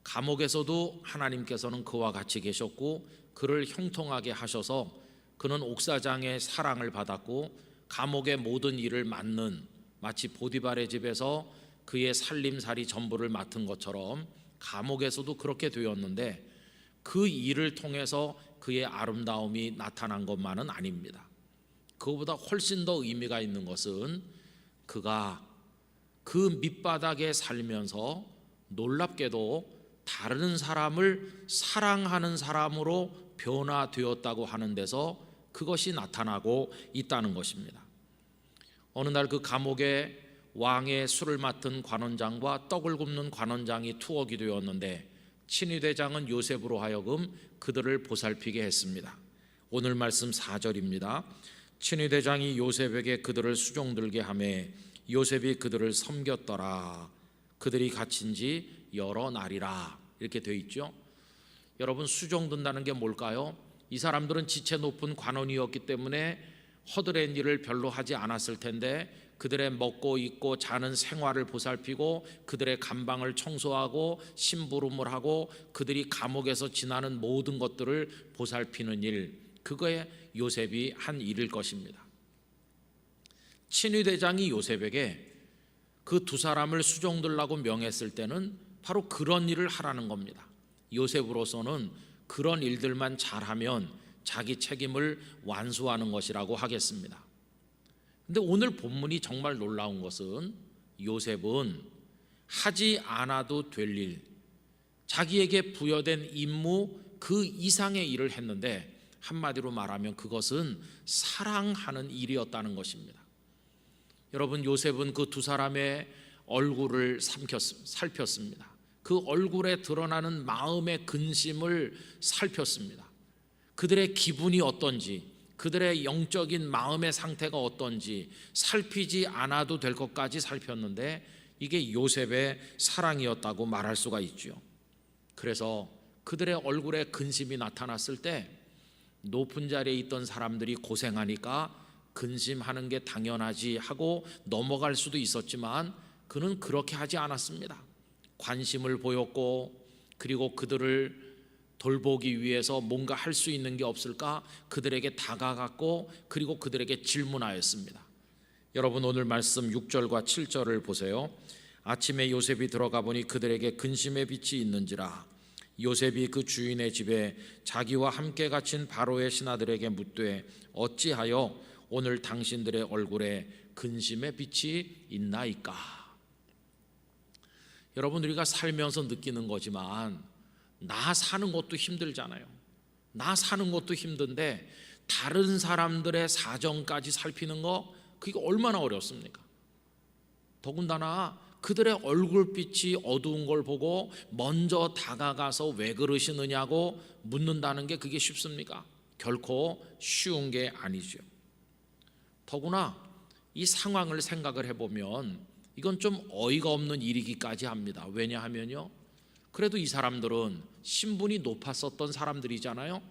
감옥에서도 하나님께서는 그와 같이 계셨고 그를 형통하게 하셔서 그는 옥사장의 사랑을 받았고 감옥의 모든 일을 맡는, 마치 보디발의 집에서 그의 살림살이 전부를 맡은 것처럼 감옥에서도 그렇게 되었는데 그 일을 통해서 그의 아름다움이 나타난 것만은 아닙니다. 그것보다 훨씬 더 의미가 있는 것은 그가 그 밑바닥에 살면서 놀랍게도 다른 사람을 사랑하는 사람으로 변화되었다고 하는 데서 그것이 나타나고 있다는 것입니다. 어느 날 그 감옥에 왕의 술을 맡은 관원장과 떡을 굽는 관원장이 투옥이 되었는데 친위대장은 요셉으로 하여금 그들을 보살피게 했습니다. 오늘 말씀 4절입니다. 친위대장이 요셉에게 그들을 수종들게 하매 요셉이 그들을 섬겼더라. 그들이 갇힌 지 여러 날이라. 이렇게 되어 있죠. 여러분, 수종든다는 게 뭘까요? 이 사람들은 지체 높은 관원이었기 때문에 허드렛 일을 별로 하지 않았을 텐데 그들의 먹고 입고 자는 생활을 보살피고 그들의 감방을 청소하고 심부름을 하고 그들이 감옥에서 지나는 모든 것들을 보살피는 일, 그거에 요셉이 한 일일 것입니다. 친위대장이 요셉에게 그 두 사람을 수종들라고 명했을 때는 바로 그런 일을 하라는 겁니다. 요셉으로서는 그런 일들만 잘하면 자기 책임을 완수하는 것이라고 하겠습니다. 근데 오늘 본문이 정말 놀라운 것은 요셉은 하지 않아도 될 일, 자기에게 부여된 임무 그 이상의 일을 했는데 한마디로 말하면 그것은 사랑하는 일이었다는 것입니다. 여러분, 요셉은 그 두 사람의 얼굴을 살폈습니다. 그 얼굴에 드러나는 마음의 근심을 살폈습니다. 그들의 기분이 어떤지, 그들의 영적인 마음의 상태가 어떤지 살피지 않아도 될 것까지 살폈는데 이게 요셉의 사랑이었다고 말할 수가 있죠. 그래서 그들의 얼굴에 근심이 나타났을 때 높은 자리에 있던 사람들이 고생하니까 근심하는 게 당연하지 하고 넘어갈 수도 있었지만 그는 그렇게 하지 않았습니다. 관심을 보였고 그리고 그들을 돌보기 위해서 뭔가 할 수 있는 게 없을까 그들에게 다가갔고 그리고 그들에게 질문하였습니다. 여러분, 오늘 말씀 6절과 7절을 보세요. 아침에 요셉이 들어가 보니 그들에게 근심의 빛이 있는지라. 요셉이 그 주인의 집에 자기와 함께 갇힌 바로의 신하들에게 묻되 어찌하여 오늘 당신들의 얼굴에 근심의 빛이 있나이까. 여러분, 우리가 살면서 느끼는 거지만 나 사는 것도 힘들잖아요. 나 사는 것도 힘든데 다른 사람들의 사정까지 살피는 거, 그게 얼마나 어렵습니까? 더군다나 그들의 얼굴빛이 어두운 걸 보고 먼저 다가가서 왜 그러시느냐고 묻는다는 게 그게 쉽습니까? 결코 쉬운 게 아니죠. 더구나 이 상황을 생각을 해보면 이건 좀 어이가 없는 일이기까지 합니다. 왜냐하면요, 그래도 이 사람들은 신분이 높았었던 사람들이잖아요.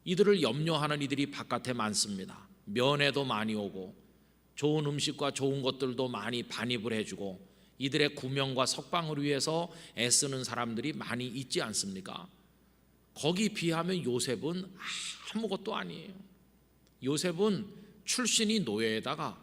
이들을 염려하는 이들이 바깥에 많습니다. 면회도 많이 오고 좋은 음식과 좋은 것들도 많이 반입을 해주고 이들의 구명과 석방을 위해서 애쓰는 사람들이 많이 있지 않습니까? 거기 비하면 요셉은 아무것도 아니에요. 요셉은 출신이 노예에다가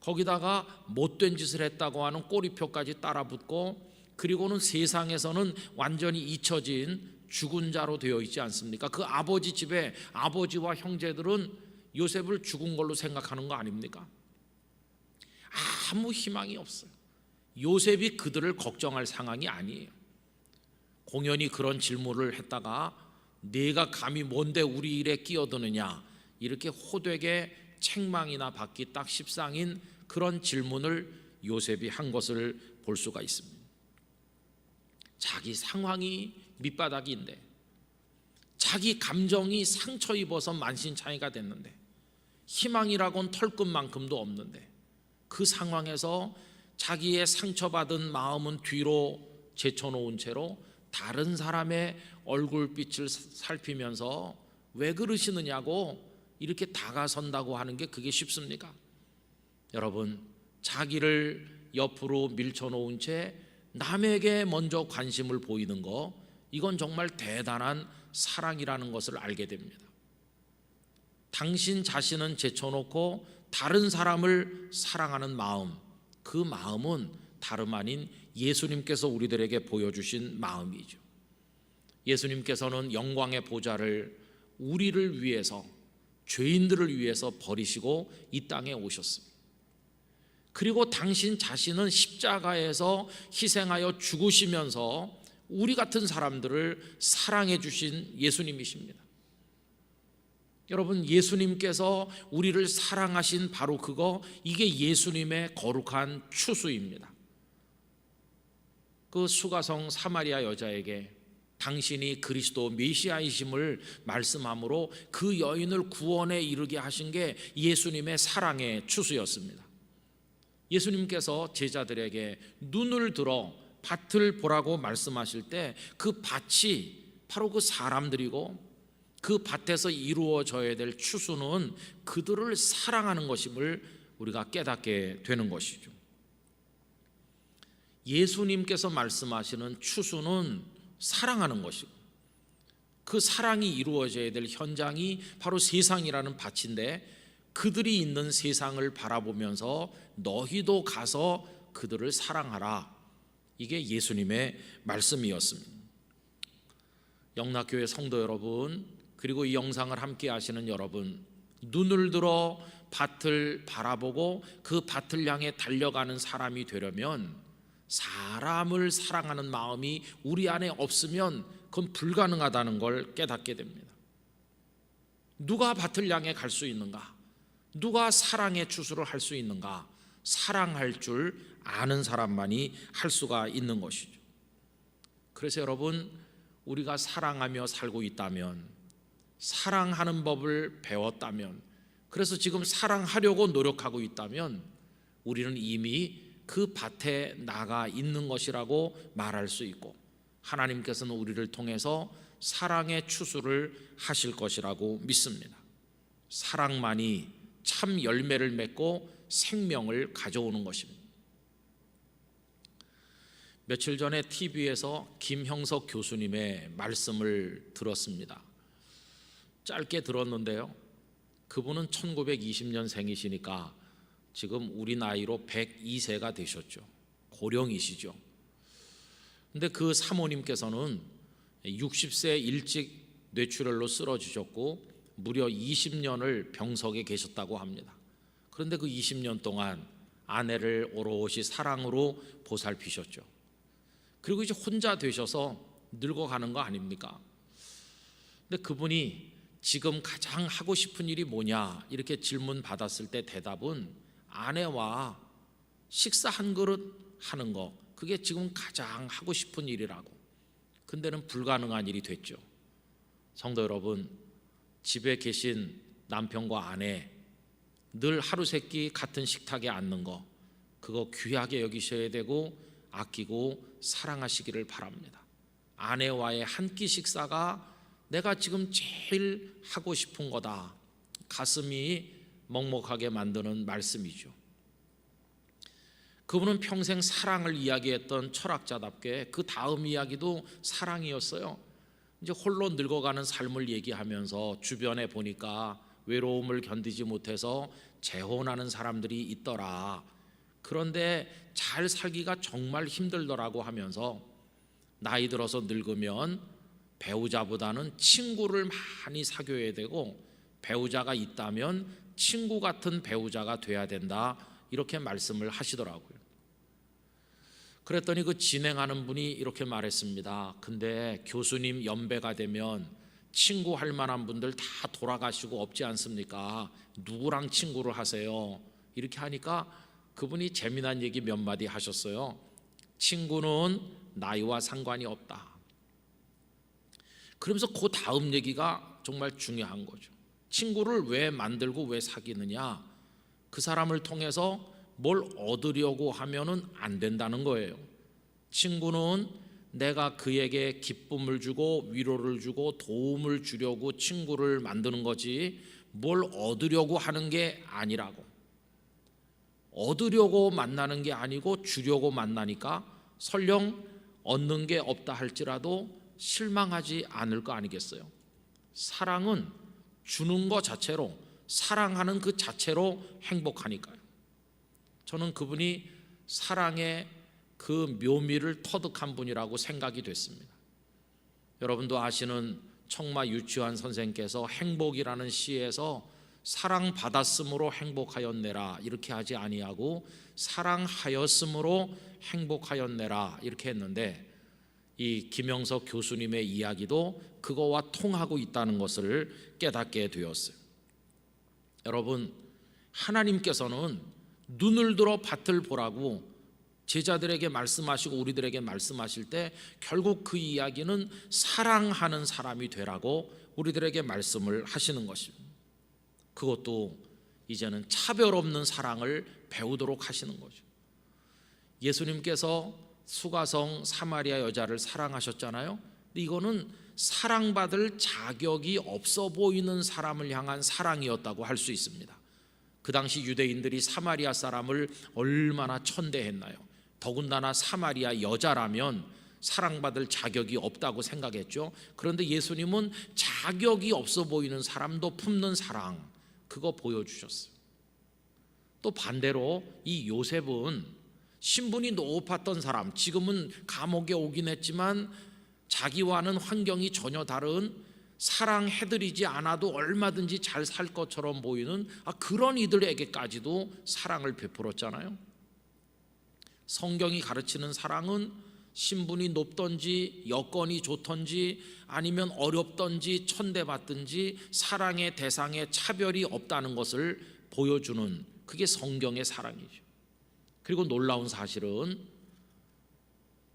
거기다가 못된 짓을 했다고 하는 꼬리표까지 따라붙고, 그리고는 세상에서는 완전히 잊혀진 죽은 자로 되어 있지 않습니까? 그 아버지 집에 아버지와 형제들은 요셉을 죽은 걸로 생각하는 거 아닙니까? 아무 희망이 없어요. 요셉이 그들을 걱정할 상황이 아니에요. 공연히 그런 질문을 했다가 네가 감히 뭔데 우리 일에 끼어드느냐, 이렇게 호되게 책망이나 받기 딱 십상인 그런 질문을 요셉이 한 것을 볼 수가 있습니다. 자기 상황이 밑바닥인데, 자기 감정이 상처 입어서 만신창이가 됐는데, 희망이라고는 털끝만큼도 없는데, 그 상황에서 자기의 상처받은 마음은 뒤로 제쳐놓은 채로 다른 사람의 얼굴빛을 살피면서 왜 그러시느냐고 이렇게 다가선다고 하는 게 그게 쉽습니까? 여러분, 자기를 옆으로 밀쳐놓은 채 남에게 먼저 관심을 보이는 거, 이건 정말 대단한 사랑이라는 것을 알게 됩니다. 당신 자신은 제쳐놓고 다른 사람을 사랑하는 마음, 그 마음은 다름 아닌 예수님께서 우리들에게 보여주신 마음이죠. 예수님께서는 영광의 보좌를 우리를 위해서, 죄인들을 위해서 버리시고 이 땅에 오셨습니다. 그리고 당신 자신은 십자가에서 희생하여 죽으시면서 우리 같은 사람들을 사랑해 주신 예수님이십니다. 여러분, 예수님께서 우리를 사랑하신 바로 그거, 이게 예수님의 거룩한 추수입니다. 그 수가성 사마리아 여자에게 당신이 그리스도 메시아이심을 말씀함으로 그 여인을 구원에 이르게 하신 게 예수님의 사랑의 추수였습니다. 예수님께서 제자들에게 눈을 들어 밭을 보라고 말씀하실 때 그 밭이 바로 그 사람들이고, 그 밭에서 이루어져야 될 추수는 그들을 사랑하는 것임을 우리가 깨닫게 되는 것이죠. 예수님께서 말씀하시는 추수는 사랑하는 것이고, 그 사랑이 이루어져야 될 현장이 바로 세상이라는 밭인데, 그들이 있는 세상을 바라보면서 너희도 가서 그들을 사랑하라, 이게 예수님의 말씀이었습니다. 영락교회 성도 여러분, 그리고 이 영상을 함께 하시는 여러분, 눈을 들어 밭을 바라보고 그 밭을 향해 달려가는 사람이 되려면, 사람을 사랑하는 마음이 우리 안에 없으면 그건 불가능하다는 걸 깨닫게 됩니다. 누가 밭을 향해 갈 수 있는가? 누가 사랑의 추수를 할 수 있는가? 사랑할 줄 아는 사람만이 할 수가 있는 것이죠. 그래서 여러분, 우리가 사랑하며 살고 있다면, 사랑하는 법을 배웠다면, 그래서 지금 사랑하려고 노력하고 있다면, 우리는 이미 그 밭에 나가 있는 것이라고 말할 수 있고, 하나님께서는 우리를 통해서 사랑의 추수를 하실 것이라고 믿습니다. 사랑만이 참 열매를 맺고 생명을 가져오는 것입니다. 며칠 전에 TV에서 김형석 교수님의 말씀을 들었습니다. 짧게 들었는데요, 그분은 1920년생이시니까 지금 우리 나이로 102세가 되셨죠. 고령이시죠. 근데 그 사모님께서는 60세 일찍 뇌출혈로 쓰러지셨고 무려 20년을 병석에 계셨다고 합니다. 그런데 그 20년 동안 아내를 오롯이 사랑으로 보살피셨죠. 그리고 이제 혼자 되셔서 늙어가는 거 아닙니까? 근데 그분이 지금 가장 하고 싶은 일이 뭐냐 이렇게 질문 받았을 때 대답은 아내와 식사 한 그릇 하는 거, 그게 지금 가장 하고 싶은 일이라고. 근데는 불가능한 일이 됐죠. 성도 여러분, 집에 계신 남편과 아내, 늘 하루 세끼 같은 식탁에 앉는 거, 그거 귀하게 여기셔야 되고 아끼고 사랑하시기를 바랍니다. 아내와의 한 끼 식사가 내가 지금 제일 하고 싶은 거다. 가슴이 먹먹하게 만드는 말씀이죠. 그분은 평생 사랑을 이야기했던 철학자답게 그 다음 이야기도 사랑이었어요. 이제 홀로 늙어가는 삶을 얘기하면서 주변에 보니까 외로움을 견디지 못해서 재혼하는 사람들이 있더라. 그런데 잘 살기가 정말 힘들더라고 하면서 나이 들어서 늙으면 배우자보다는 친구를 많이 사귀어야 되고 배우자가 있다면 친구 같은 배우자가 돼야 된다, 이렇게 말씀을 하시더라고요. 그랬더니 그 진행하는 분이 이렇게 말했습니다. 근데 교수님 연배가 되면 친구 할 만한 분들 다 돌아가시고 없지 않습니까? 누구랑 친구를 하세요? 이렇게 하니까 그분이 재미난 얘기 몇 마디 하셨어요. 친구는 나이와 상관이 없다. 그러면서 그 다음 얘기가 정말 중요한 거죠. 친구를 왜 만들고 왜 사귀느냐? 그 사람을 통해서 뭘 얻으려고 하면은 안 된다는 거예요. 친구는 내가 그에게 기쁨을 주고 위로를 주고 도움을 주려고 친구를 만드는 거지 뭘 얻으려고 하는 게 아니라고. 얻으려고 만나는 게 아니고 주려고 만나니까 설령 얻는 게 없다 할지라도 실망하지 않을 거 아니겠어요. 사랑은 주는 것 자체로, 사랑하는 그 자체로 행복하니까요. 저는 그분이 사랑의 그 묘미를 터득한 분이라고 생각이 됐습니다. 여러분도 아시는 청마 유치환 선생께서 행복이라는 시에서 사랑받았으므로 행복하였네라 이렇게 하지 아니하고 사랑하였으므로 행복하였네라 이렇게 했는데, 이 김영석 교수님의 이야기도 그거와 통하고 있다는 것을 깨닫게 되었어요. 여러분, 하나님께서는 눈을 들어 밭을 보라고 제자들에게 말씀하시고 우리들에게 말씀하실 때 결국 그 이야기는 사랑하는 사람이 되라고 우리들에게 말씀을 하시는 것입니다. 그것도 이제는 차별 없는 사랑을 배우도록 하시는 거죠. 예수님께서 수가성 사마리아 여자를 사랑하셨잖아요. 근데 이거는 사랑받을 자격이 없어 보이는 사람을 향한 사랑이었다고 할 수 있습니다. 그 당시 유대인들이 사마리아 사람을 얼마나 천대했나요? 더군다나 사마리아 여자라면 사랑받을 자격이 없다고 생각했죠. 그런데 예수님은 자격이 없어 보이는 사람도 품는 사랑, 그거 보여주셨어요. 또 반대로 이 요셉은 신분이 높았던 사람, 지금은 감옥에 오긴 했지만 자기와는 환경이 전혀 다른, 사랑해드리지 않아도 얼마든지 잘 살 것처럼 보이는 그런 이들에게까지도 사랑을 베풀었잖아요. 성경이 가르치는 사랑은 신분이 높든지 여건이 좋든지 아니면 어렵든지 천대받든지 사랑의 대상에 차별이 없다는 것을 보여주는, 그게 성경의 사랑이죠. 그리고 놀라운 사실은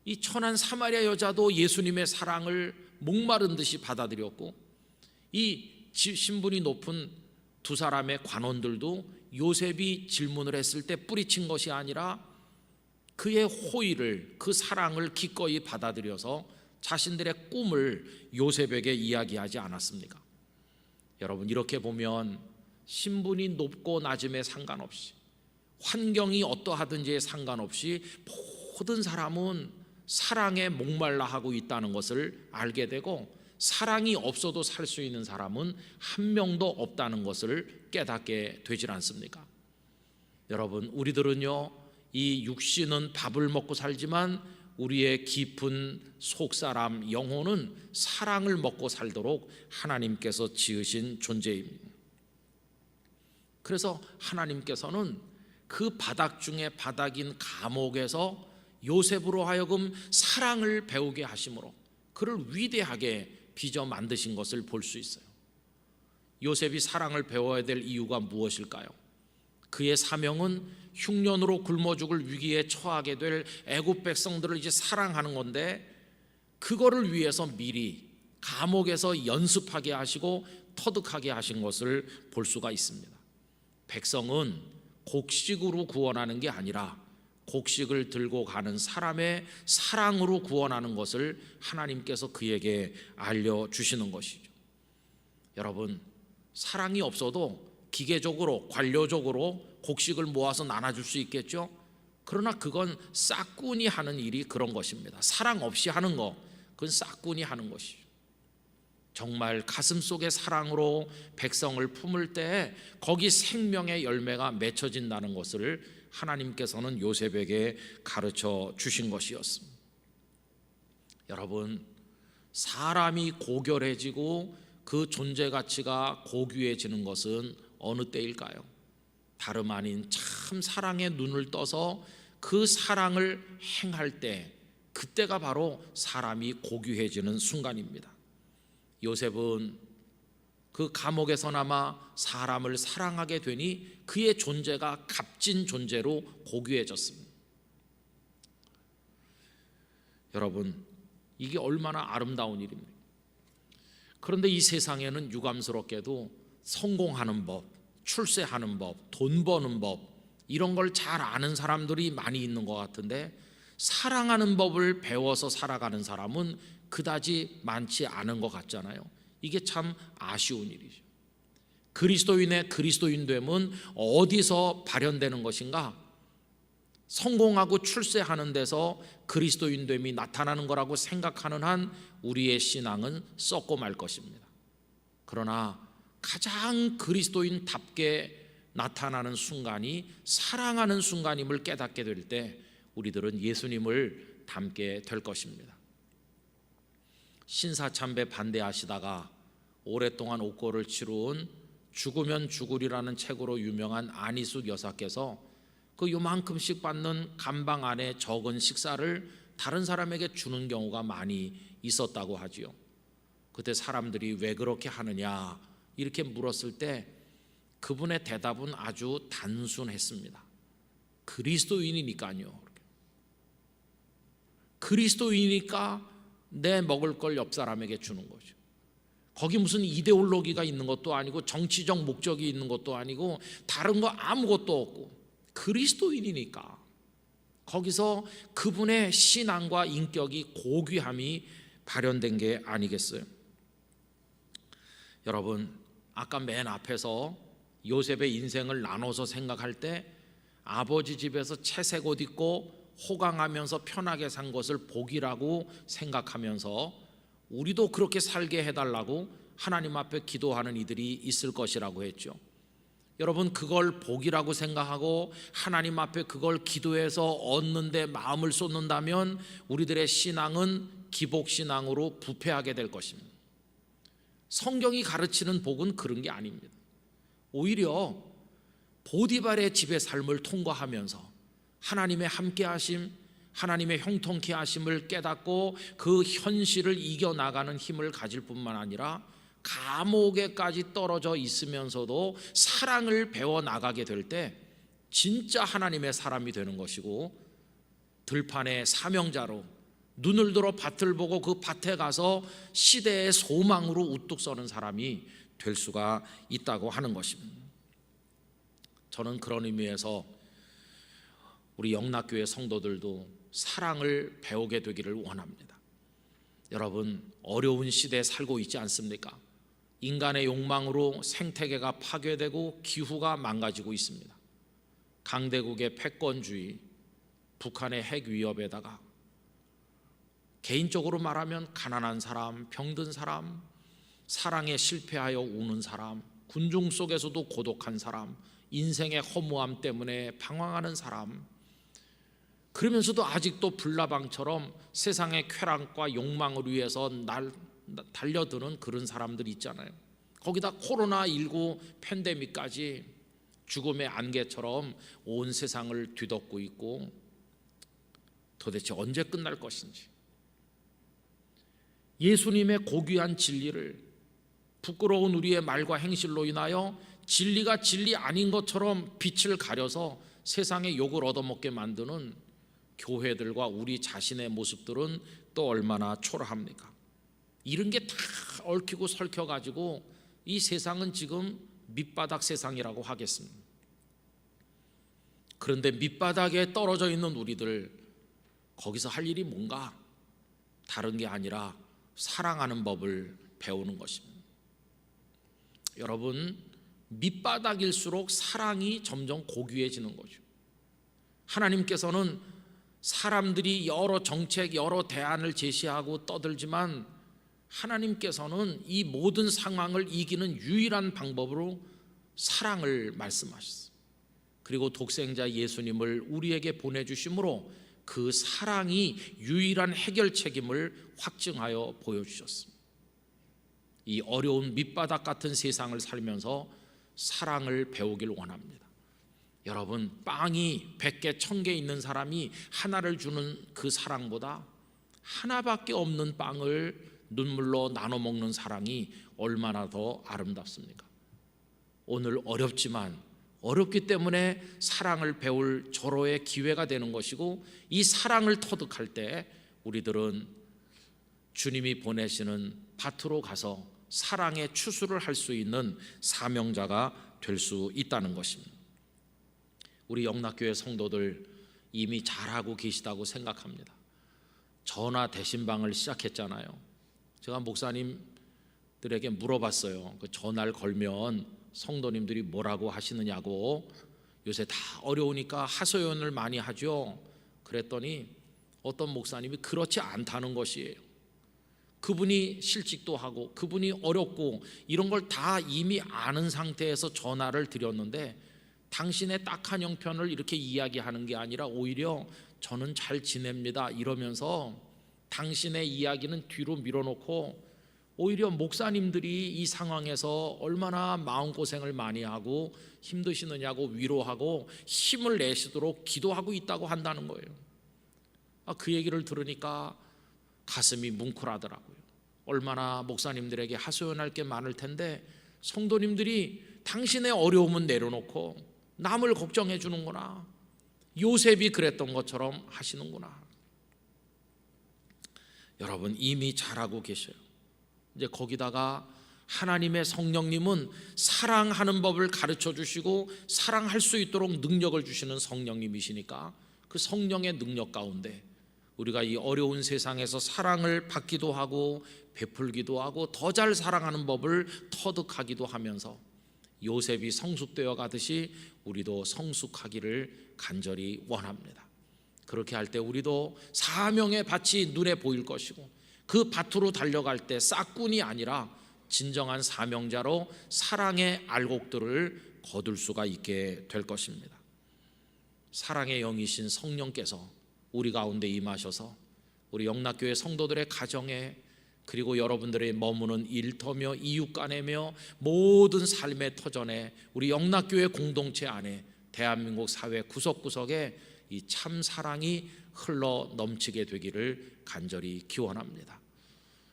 이 천한 사마리아 여자도 예수님의 사랑을 목마른 듯이 받아들였고, 이 신분이 높은 두 사람의 관원들도 요셉이 질문을 했을 때 뿌리친 것이 아니라 그의 호의를, 그 사랑을 기꺼이 받아들여서 자신들의 꿈을 요셉에게 이야기하지 않았습니까? 여러분, 이렇게 보면 신분이 높고 낮음에 상관없이, 환경이 어떠하든지에 상관없이 모든 사람은 사랑에 목말라 하고 있다는 것을 알게 되고, 사랑이 없어도 살 수 있는 사람은 한 명도 없다는 것을 깨닫게 되질 않습니까? 여러분, 우리들은요, 이 육신은 밥을 먹고 살지만 우리의 깊은 속사람 영혼은 사랑을 먹고 살도록 하나님께서 지으신 존재입니다. 그래서 하나님께서는 그 바닥 중에 바닥인 감옥에서 요셉으로 하여금 사랑을 배우게 하심으로 그를 위대하게 빚어 만드신 것을 볼 수 있어요. 요셉이 사랑을 배워야 될 이유가 무엇일까요? 그의 사명은 흉년으로 굶어 죽을 위기에 처하게 될 애굽 백성들을 이제 사랑하는 건데, 그거를 위해서 미리 감옥에서 연습하게 하시고 터득하게 하신 것을 볼 수가 있습니다. 백성은 곡식으로 구원하는 게 아니라 곡식을 들고 가는 사람의 사랑으로 구원하는 것을 하나님께서 그에게 알려주시는 것이죠. 여러분, 사랑이 없어도 기계적으로 관료적으로 곡식을 모아서 나눠줄 수 있겠죠. 그러나 그건 싹군이 하는 일이 그런 것입니다. 사랑 없이 하는 거, 그건 싹군이 하는 것이죠. 정말 가슴속의 사랑으로 백성을 품을 때 거기 생명의 열매가 맺혀진다는 것을 하나님께서는 요셉에게 가르쳐 주신 것이었습니다. 여러분, 사람이 고결해지고 그 존재 가치가 고귀해지는 것은 어느 때일까요? 다름 아닌 참 사랑의 눈을 떠서 그 사랑을 행할 때, 그때가 바로 사람이 고귀해지는 순간입니다. 요셉은 그 감옥에서나마 사람을 사랑하게 되니 그의 존재가 값진 존재로 고귀해졌습니다. 여러분, 이게 얼마나 아름다운 일입니까? 그런데 이 세상에는 유감스럽게도 성공하는 법, 출세하는 법, 돈 버는 법, 이런 걸 잘 아는 사람들이 많이 있는 것 같은데 사랑하는 법을 배워서 살아가는 사람은 그다지 많지 않은 것 같잖아요. 이게 참 아쉬운 일이죠. 그리스도인의 그리스도인됨은 어디서 발현되는 것인가? 성공하고 출세하는 데서 그리스도인됨이 나타나는 거라고 생각하는 한 우리의 신앙은 썩고 말 것입니다. 그러나 가장 그리스도인답게 나타나는 순간이 사랑하는 순간임을 깨닫게 될 때 우리들은 예수님을 닮게 될 것입니다. 신사참배 반대하시다가 오랫동안 옥고를 치루은 죽으면 죽으리라는 책으로 유명한 안희숙 여사께서 그 요만큼씩 받는 감방 안에 적은 식사를 다른 사람에게 주는 경우가 많이 있었다고 하지요. 그때 사람들이 왜 그렇게 하느냐 이렇게 물었을 때 그분의 대답은 아주 단순했습니다. 그리스도인이니까요. 그리스도인이니까 내 먹을 걸 옆 사람에게 주는 거죠. 거기 무슨 이데올로기가 있는 것도 아니고 정치적 목적이 있는 것도 아니고 다른 거 아무것도 없고 그리스도인이니까 거기서 그분의 신앙과 인격이 고귀함이 발현된 게 아니겠어요? 여러분, 아까 맨 앞에서 요셉의 인생을 나눠서 생각할 때 아버지 집에서 채색 옷 입고 호강하면서 편하게 산 것을 복이라고 생각하면서 우리도 그렇게 살게 해달라고 하나님 앞에 기도하는 이들이 있을 것이라고 했죠. 여러분, 그걸 복이라고 생각하고 하나님 앞에 그걸 기도해서 얻는데 마음을 쏟는다면 우리들의 신앙은 기복신앙으로 부패하게 될 것입니다. 성경이 가르치는 복은 그런 게 아닙니다. 오히려 보디발의 집의 삶을 통과하면서 하나님의 함께하심, 하나님의 형통케 하심을 깨닫고 그 현실을 이겨나가는 힘을 가질 뿐만 아니라 감옥에까지 떨어져 있으면서도 사랑을 배워나가게 될 때 진짜 하나님의 사람이 되는 것이고, 들판의 사명자로 눈을 들어 밭을 보고 그 밭에 가서 시대의 소망으로 우뚝 서는 사람이 될 수가 있다고 하는 것입니다. 저는 그런 의미에서 우리 영락교회 성도들도 사랑을 배우게 되기를 원합니다. 여러분, 어려운 시대에 살고 있지 않습니까? 인간의 욕망으로 생태계가 파괴되고 기후가 망가지고 있습니다. 강대국의 패권주의, 북한의 핵 위협에다가 개인적으로 말하면 가난한 사람, 병든 사람, 사랑에 실패하여 우는 사람, 군중 속에서도 고독한 사람, 인생의 허무함 때문에 방황하는 사람, 그러면서도 아직도 불나방처럼 세상의 쾌락과 욕망을 위해서 달려드는 그런 사람들이 있잖아요. 거기다 코로나19 팬데믹까지 죽음의 안개처럼 온 세상을 뒤덮고 있고, 도대체 언제 끝날 것인지, 예수님의 고귀한 진리를 부끄러운 우리의 말과 행실로 인하여 진리가 진리 아닌 것처럼 빛을 가려서 세상의 욕을 얻어먹게 만드는 교회들과 우리 자신의 모습들은 또 얼마나 초라합니까? 이런 게 다 얽히고 설켜가지고 이 세상은 지금 밑바닥 세상이라고 하겠습니다. 그런데 밑바닥에 떨어져 있는 우리들, 거기서 할 일이 뭔가? 다른 게 아니라 사랑하는 법을 배우는 것입니다. 여러분, 밑바닥일수록 사랑이 점점 고귀해지는 거죠. 하나님께서는 사람들이 여러 정책, 여러 대안을 제시하고 떠들지만 하나님께서는 이 모든 상황을 이기는 유일한 방법으로 사랑을 말씀하셨어요. 그리고 독생자 예수님을 우리에게 보내주심으로 그 사랑이 유일한 해결책임을 확증하여 보여주셨습니다. 이 어려운 밑바닥 같은 세상을 살면서 사랑을 배우길 원합니다. 여러분, 빵이 100개, 1000개 있는 사람이 하나를 주는 그 사랑보다 하나밖에 없는 빵을 눈물로 나눠 먹는 사랑이 얼마나 더 아름답습니까? 오늘 어렵지만 어렵기 때문에 사랑을 배울 절호의 기회가 되는 것이고, 이 사랑을 터득할 때 우리들은 주님이 보내시는 밭으로 가서 사랑의 추수를 할 수 있는 사명자가 될 수 있다는 것입니다. 우리 영락교회 성도들 이미 잘하고 계시다고 생각합니다. 전화 대신방을 시작했잖아요. 제가 목사님들에게 물어봤어요. 그 전화를 걸면 성도님들이 뭐라고 하시느냐고. 요새 다 어려우니까 하소연을 많이 하죠. 그랬더니 어떤 목사님이 그렇지 않다는 것이에요. 그분이 실직도 하고 그분이 어렵고 이런 걸 다 이미 아는 상태에서 전화를 드렸는데 당신의 딱한 형편을 이렇게 이야기하는 게 아니라 오히려 저는 잘 지냅니다 이러면서 당신의 이야기는 뒤로 밀어놓고 오히려 목사님들이 이 상황에서 얼마나 마음고생을 많이 하고 힘드시느냐고 위로하고 힘을 내시도록 기도하고 있다고 한다는 거예요. 그 얘기를 들으니까 가슴이 뭉클하더라고요. 얼마나 목사님들에게 하소연할 게 많을 텐데 성도님들이 당신의 어려움은 내려놓고 남을 걱정해 주는구나. 요셉이 그랬던 것처럼 하시는구나. 여러분, 이미 잘하고 계셔요. 이제 거기다가 하나님의 성령님은 사랑하는 법을 가르쳐 주시고 사랑할 수 있도록 능력을 주시는 성령님이시니까 그 성령의 능력 가운데 우리가 이 어려운 세상에서 사랑을 받기도 하고 베풀기도 하고 더 잘 사랑하는 법을 터득하기도 하면서 요셉이 성숙되어 가듯이 우리도 성숙하기를 간절히 원합니다. 그렇게 할 때 우리도 사명의 밭이 눈에 보일 것이고 그 밭으로 달려갈 때 싹꾼이 아니라 진정한 사명자로 사랑의 알곡들을 거둘 수가 있게 될 것입니다. 사랑의 영이신 성령께서 우리 가운데 임하셔서 우리 영락교회 성도들의 가정에 그리고 여러분들의 머무는 일터며 이웃간에며 모든 삶의 터전에 우리 영락교회 공동체 안에 대한민국 사회 구석구석에 이 참 사랑이 흘러 넘치게 되기를 간절히 기원합니다.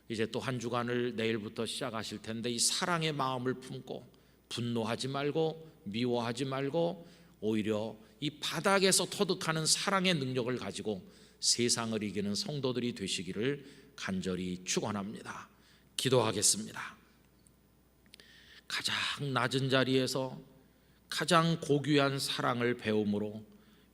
이제 또 한 주간을 내일부터 시작하실 텐데 이 사랑의 마음을 품고 분노하지 말고 미워하지 말고 오히려 이 바닥에서 터득하는 사랑의 능력을 가지고 세상을 이기는 성도들이 되시기를 간절히 축원합니다. 기도하겠습니다. 가장 낮은 자리에서 가장 고귀한 사랑을 배움으로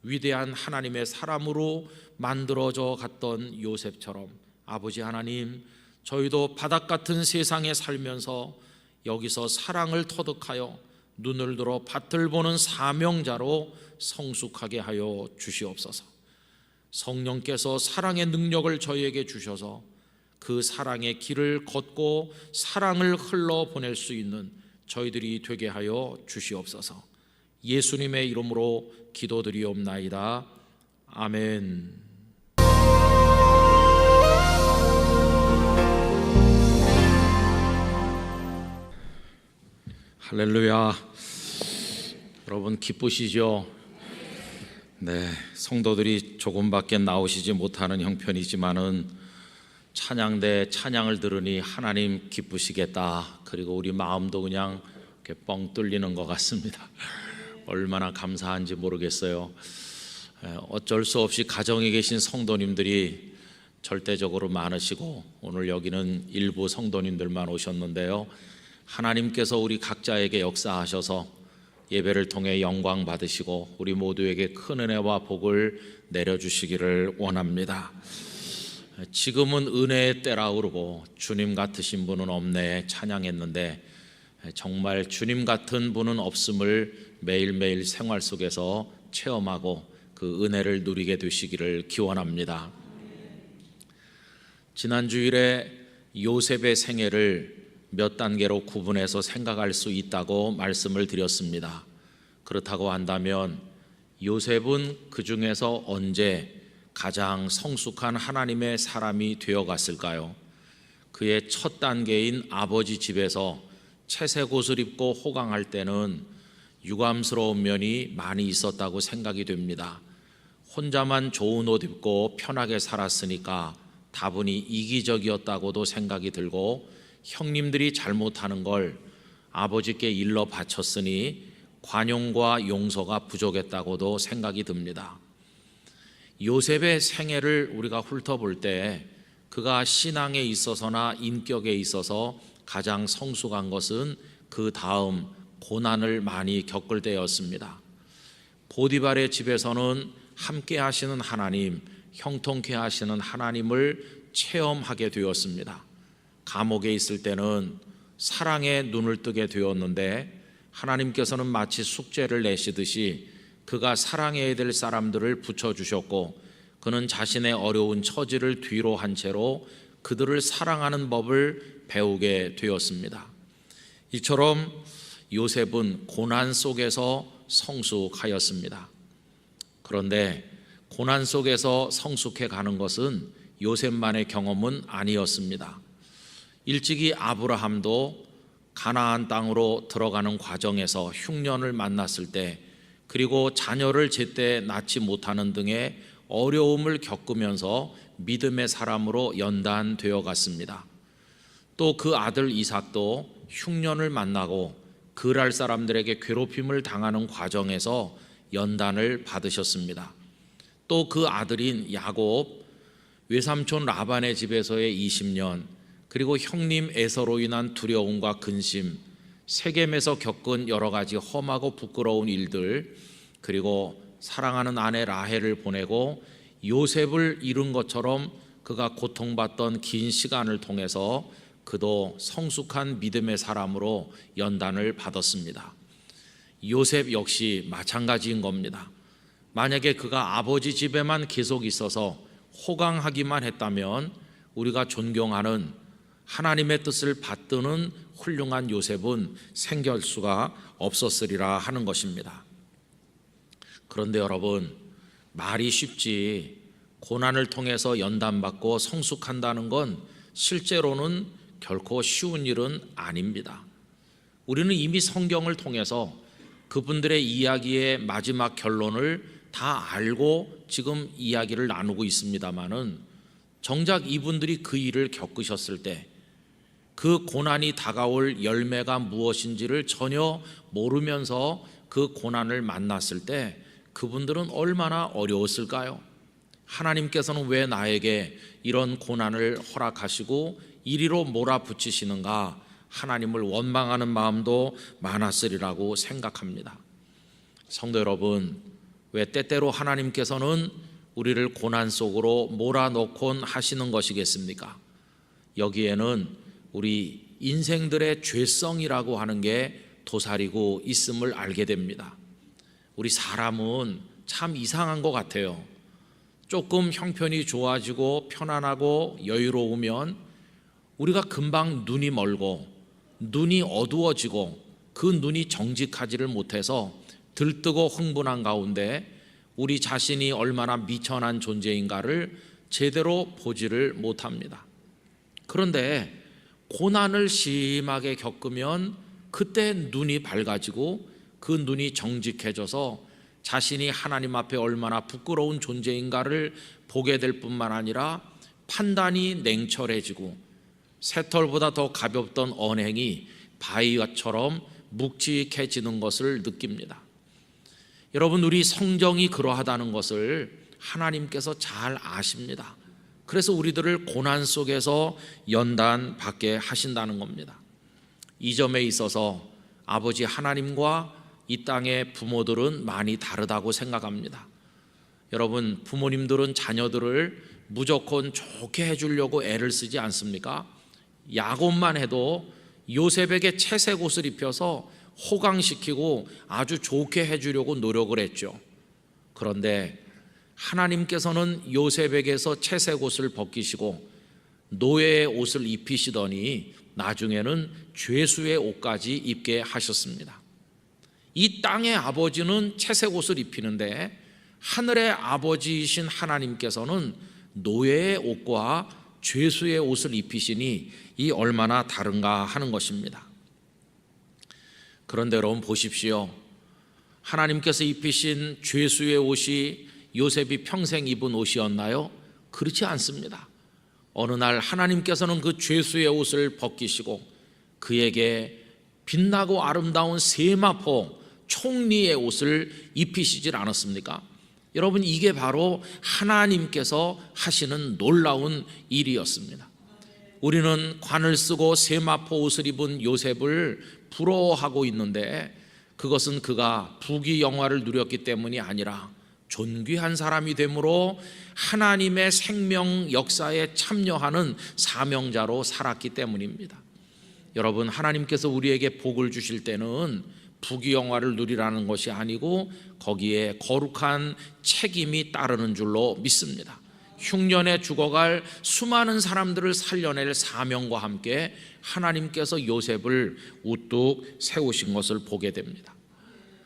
위대한 하나님의 사람으로 만들어져 갔던 요셉처럼 아버지 하나님, 저희도 바닥 같은 세상에 살면서 여기서 사랑을 터득하여 눈을 들어 밭을 보는 사명자로 성숙하게 하여 주시옵소서. 성령께서 사랑의 능력을 저희에게 주셔서 그 사랑의 길을 걷고 사랑을 흘러보낼 수 있는 저희들이 되게 하여 주시옵소서. 예수님의 이름으로 기도드리옵나이다. 아멘. 할렐루야. 여러분 기쁘시죠? 네, 성도들이 조금밖에 나오시지 못하는 형편이지만은 찬양대 찬양을 들으니 하나님 기쁘시겠다. 그리고 우리 마음도 그냥 이렇게 뻥 뚫리는 것 같습니다. 얼마나 감사한지 모르겠어요. 어쩔 수 없이 가정에 계신 성도님들이 절대적으로 많으시고 오늘 여기는 일부 성도님들만 오셨는데요, 하나님께서 우리 각자에게 역사하셔서 예배를 통해 영광 받으시고 우리 모두에게 큰 은혜와 복을 내려주시기를 원합니다. 지금은 은혜의 때라 그러고 주님 같으신 분은 없네 찬양했는데, 정말 주님 같은 분은 없음을 매일매일 생활 속에서 체험하고 그 은혜를 누리게 되시기를 기원합니다. 지난 주일에 요셉의 생애를 몇 단계로 구분해서 생각할 수 있다고 말씀을 드렸습니다. 그렇다고 한다면 요셉은 그 중에서 언제 가장 성숙한 하나님의 사람이 되어갔을까요? 그의 첫 단계인 아버지 집에서 채색 옷을 입고 호강할 때는 유감스러운 면이 많이 있었다고 생각이 됩니다. 혼자만 좋은 옷 입고 편하게 살았으니까 다분히 이기적이었다고도 생각이 들고, 형님들이 잘못하는 걸 아버지께 일러 바쳤으니 관용과 용서가 부족했다고도 생각이 듭니다. 요셉의 생애를 우리가 훑어볼 때 그가 신앙에 있어서나 인격에 있어서 가장 성숙한 것은 그 다음 고난을 많이 겪을 때였습니다. 보디발의 집에서는 함께 하시는 하나님, 형통케 하시는 하나님을 체험하게 되었습니다. 감옥에 있을 때는 사랑에 눈을 뜨게 되었는데, 하나님께서는 마치 숙제를 내시듯이 그가 사랑해야 될 사람들을 붙여주셨고, 그는 자신의 어려운 처지를 뒤로 한 채로 그들을 사랑하는 법을 배우게 되었습니다. 이처럼 요셉은 고난 속에서 성숙하였습니다. 그런데 고난 속에서 성숙해 가는 것은 요셉만의 경험은 아니었습니다. 일찍이 아브라함도 가나안 땅으로 들어가는 과정에서 흉년을 만났을 때, 그리고 자녀를 제때 낳지 못하는 등의 어려움을 겪으면서 믿음의 사람으로 연단되어 갔습니다. 또 그 아들 이삭도 흉년을 만나고 그랄 사람들에게 괴롭힘을 당하는 과정에서 연단을 받으셨습니다. 또 그 아들인 야곱, 외삼촌 라반의 집에서의 20년, 그리고 형님 에서로 인한 두려움과 근심, 세겜에서 겪은 여러 가지 험하고 부끄러운 일들, 그리고 사랑하는 아내 라헬을 보내고 요셉을 잃은 것처럼 그가 고통받던 긴 시간을 통해서 그도 성숙한 믿음의 사람으로 연단을 받았습니다. 요셉 역시 마찬가지인 겁니다. 만약에 그가 아버지 집에만 계속 있어서 호강하기만 했다면 우리가 존경하는 하나님의 뜻을 받드는 훌륭한 요셉은 생길 수가 없었으리라 하는 것입니다. 그런데 여러분, 말이 쉽지 고난을 통해서 연단받고 성숙한다는 건 실제로는 결코 쉬운 일은 아닙니다. 우리는 이미 성경을 통해서 그분들의 이야기의 마지막 결론을 다 알고 지금 이야기를 나누고 있습니다마는, 정작 이분들이 그 일을 겪으셨을 때 그 고난이 다가올 열매가 무엇인지를 전혀 모르면서 그 고난을 만났을 때 그분들은 얼마나 어려웠을까요? 하나님께서는 왜 나에게 이런 고난을 허락하시고 이리로 몰아붙이시는가, 하나님을 원망하는 마음도 많았으리라고 생각합니다. 성도 여러분, 왜 때때로 하나님께서는 우리를 고난 속으로 몰아넣곤 하시는 것이겠습니까? 여기에는 우리 인생들의 죄성이라고 하는 게 도사리고 있음을 알게 됩니다. 우리 사람은 참 이상한 것 같아요. 조금 형편이 좋아지고 편안하고 여유로우면 우리가 금방 눈이 멀고 눈이 어두워지고 그 눈이 정직하지를 못해서 들뜨고 흥분한 가운데 우리 자신이 얼마나 미천한 존재인가를 제대로 보지를 못합니다. 그런데 고난을 심하게 겪으면 그때 눈이 밝아지고 그 눈이 정직해져서 자신이 하나님 앞에 얼마나 부끄러운 존재인가를 보게 될 뿐만 아니라 판단이 냉철해지고 새털보다 더 가볍던 언행이 바위처럼 묵직해지는 것을 느낍니다. 여러분, 우리 성정이 그러하다는 것을 하나님께서 잘 아십니다. 그래서 우리들을 고난 속에서 연단받게 하신다는 겁니다. 이 점에 있어서 아버지 하나님과 이 땅의 부모들은 많이 다르다고 생각합니다. 여러분, 부모님들은 자녀들을 무조건 좋게 해주려고 애를 쓰지 않습니까? 야곱만 해도 요셉에게 채색 옷을 입혀서 호강시키고 아주 좋게 해주려고 노력을 했죠. 그런데 하나님께서는 요셉에게서 채색 옷을 벗기시고 노예의 옷을 입히시더니 나중에는 죄수의 옷까지 입게 하셨습니다. 이 땅의 아버지는 채색 옷을 입히는데 하늘의 아버지이신 하나님께서는 노예의 옷과 죄수의 옷을 입히시니 이 얼마나 다른가 하는 것입니다. 그런데 여러분 보십시오. 하나님께서 입히신 죄수의 옷이 요셉이 평생 입은 옷이었나요? 그렇지 않습니다. 어느 날 하나님께서는 그 죄수의 옷을 벗기시고 그에게 빛나고 아름다운 세마포 총리의 옷을 입히시질 않았습니까? 여러분, 이게 바로 하나님께서 하시는 놀라운 일이었습니다. 우리는 관을 쓰고 세마포 옷을 입은 요셉을 부러워하고 있는데 그것은 그가 부귀영화를 누렸기 때문이 아니라 존귀한 사람이 되므로 하나님의 생명 역사에 참여하는 사명자로 살았기 때문입니다. 여러분, 하나님께서 우리에게 복을 주실 때는 부귀영화를 누리라는 것이 아니고 거기에 거룩한 책임이 따르는 줄로 믿습니다. 흉년에 죽어갈 수많은 사람들을 살려낼 사명과 함께 하나님께서 요셉을 우뚝 세우신 것을 보게 됩니다.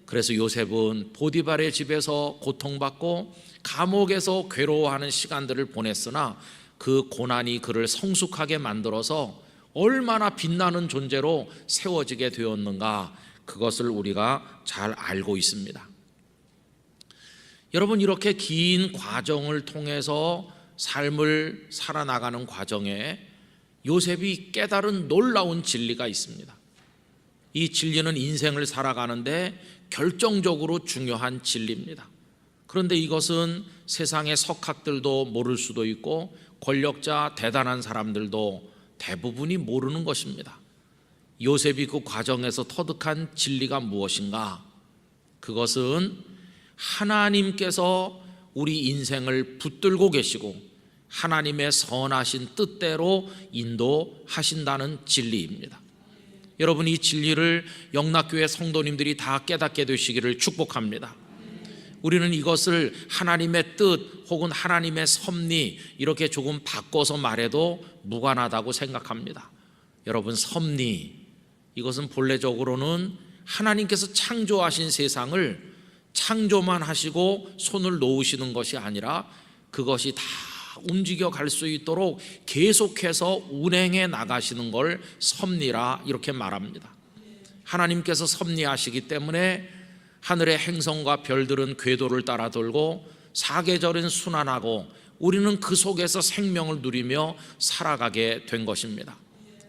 그래서 요셉은 보디발의 집에서 고통받고 감옥에서 괴로워하는 시간들을 보냈으나 그 고난이 그를 성숙하게 만들어서 얼마나 빛나는 존재로 세워지게 되었는가, 그것을 우리가 잘 알고 있습니다. 여러분, 이렇게 긴 과정을 통해서 삶을 살아나가는 과정에 요셉이 깨달은 놀라운 진리가 있습니다. 이 진리는 인생을 살아가는데 결정적으로 중요한 진리입니다. 그런데 이것은 세상의 석학들도 모를 수도 있고 권력자 대단한 사람들도 대부분이 모르는 것입니다. 요셉이 그 과정에서 터득한 진리가 무엇인가? 그것은 하나님께서 우리 인생을 붙들고 계시고 하나님의 선하신 뜻대로 인도하신다는 진리입니다. 여러분, 이 진리를 영락교회 성도님들이 다 깨닫게 되시기를 축복합니다. 우리는 이것을 하나님의 뜻 혹은 하나님의 섭리 이렇게 조금 바꿔서 말해도 무관하다고 생각합니다. 여러분, 섭리, 이것은 본래적으로는 하나님께서 창조하신 세상을 창조만 하시고 손을 놓으시는 것이 아니라 그것이 다 움직여 갈 수 있도록 계속해서 운행해 나가시는 걸 섭리라 이렇게 말합니다. 하나님께서 섭리하시기 때문에 하늘의 행성과 별들은 궤도를 따라 돌고 사계절은 순환하고 우리는 그 속에서 생명을 누리며 살아가게 된 것입니다.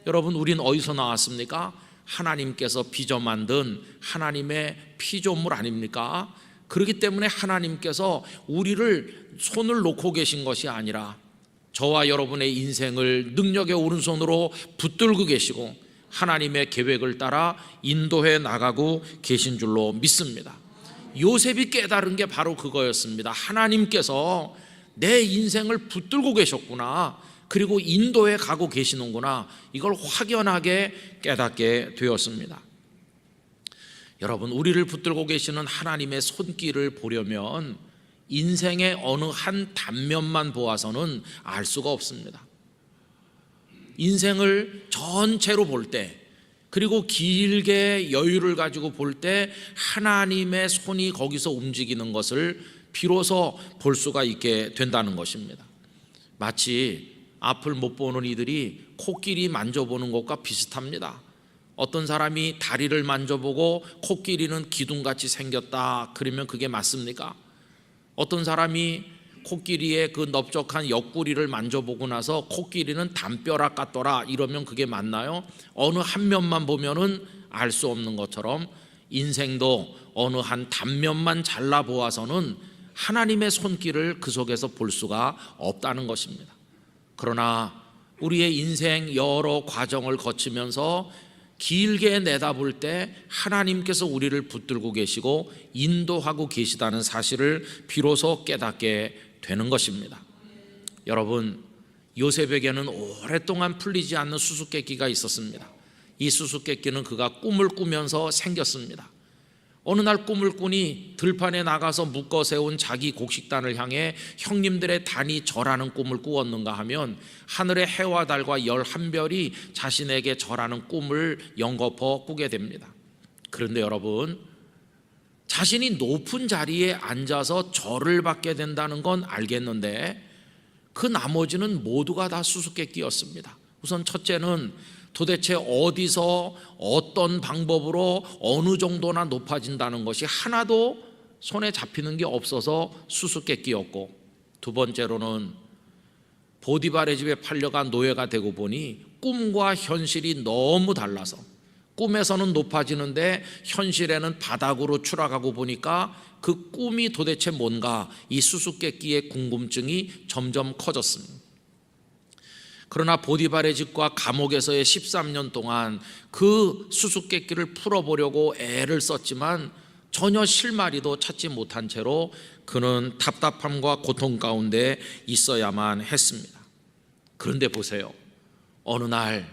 여러분, 우린 어디서 나왔습니까? 하나님께서 빚어 만든 하나님의 피조물 아닙니까? 그렇기 때문에 하나님께서 우리를 손을 놓고 계신 것이 아니라 저와 여러분의 인생을 능력의 오른손으로 붙들고 계시고 하나님의 계획을 따라 인도해 나가고 계신 줄로 믿습니다. 요셉이 깨달은 게 바로 그거였습니다. 하나님께서 내 인생을 붙들고 계셨구나, 그리고 인도해 가고 계시는구나, 이걸 확연하게 깨닫게 되었습니다. 여러분, 우리를 붙들고 계시는 하나님의 손길을 보려면 인생의 어느 한 단면만 보아서는 알 수가 없습니다. 인생을 전체로 볼 때, 그리고 길게 여유를 가지고 볼 때 하나님의 손이 거기서 움직이는 것을 비로소 볼 수가 있게 된다는 것입니다. 마치 앞을 못 보는 이들이 코끼리 만져보는 것과 비슷합니다. 어떤 사람이 다리를 만져보고 코끼리는 기둥같이 생겼다 그러면 그게 맞습니까? 어떤 사람이 코끼리의 그 넓적한 옆구리를 만져보고 나서 코끼리는 담벼락 같더라 이러면 그게 맞나요? 어느 한 면만 보면은 알 수 없는 것처럼 인생도 어느 한 단면만 잘라보아서는 하나님의 손길을 그 속에서 볼 수가 없다는 것입니다. 그러나 우리의 인생 여러 과정을 거치면서 길게 내다볼 때 하나님께서 우리를 붙들고 계시고 인도하고 계시다는 사실을 비로소 깨닫게 되는 것입니다. 여러분, 요셉에게는 오랫동안 풀리지 않는 수수께끼가 있었습니다. 이 수수께끼는 그가 꿈을 꾸면서 생겼습니다. 어느 날 꿈을 꾸니 들판에 나가서 묶어 세운 자기 곡식단을 향해 형님들의 단이 절하는 꿈을 꾸었는가 하면 하늘의 해와 달과 11별이 자신에게 절하는 꿈을 연거푸어 꾸게 됩니다. 그런데 여러분, 자신이 높은 자리에 앉아서 절을 받게 된다는 건 알겠는데 그 나머지는 모두가 다 수수께끼였습니다. 우선 첫째는 도대체 어디서 어떤 방법으로 어느 정도나 높아진다는 것이 하나도 손에 잡히는 게 없어서 수수께끼였고, 두 번째로는 보디발의 집에 팔려간 노예가 되고 보니 꿈과 현실이 너무 달라서 꿈에서는 높아지는데 현실에는 바닥으로 추락하고 보니까 그 꿈이 도대체 뭔가, 이 수수께끼의 궁금증이 점점 커졌습니다. 그러나 보디발의 집과 감옥에서의 13년 동안 그 수수께끼를 풀어보려고 애를 썼지만 전혀 실마리도 찾지 못한 채로 그는 답답함과 고통 가운데 있어야만 했습니다. 그런데 보세요, 어느 날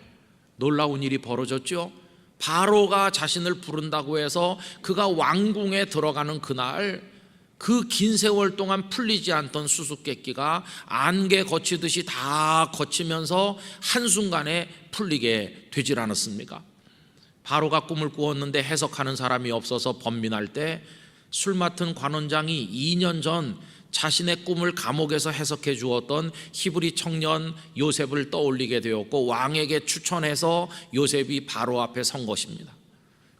놀라운 일이 벌어졌죠. 바로가 자신을 부른다고 해서 그가 왕궁에 들어가는 그날, 그 긴 세월 동안 풀리지 않던 수수께끼가 안개 거치듯이 다 거치면서 한순간에 풀리게 되질 않았습니까? 바로가 꿈을 꾸었는데 해석하는 사람이 없어서 번민할 때 술 맡은 관원장이 2년 전 자신의 꿈을 감옥에서 해석해 주었던 히브리 청년 요셉을 떠올리게 되었고 왕에게 추천해서 요셉이 바로 앞에 선 것입니다.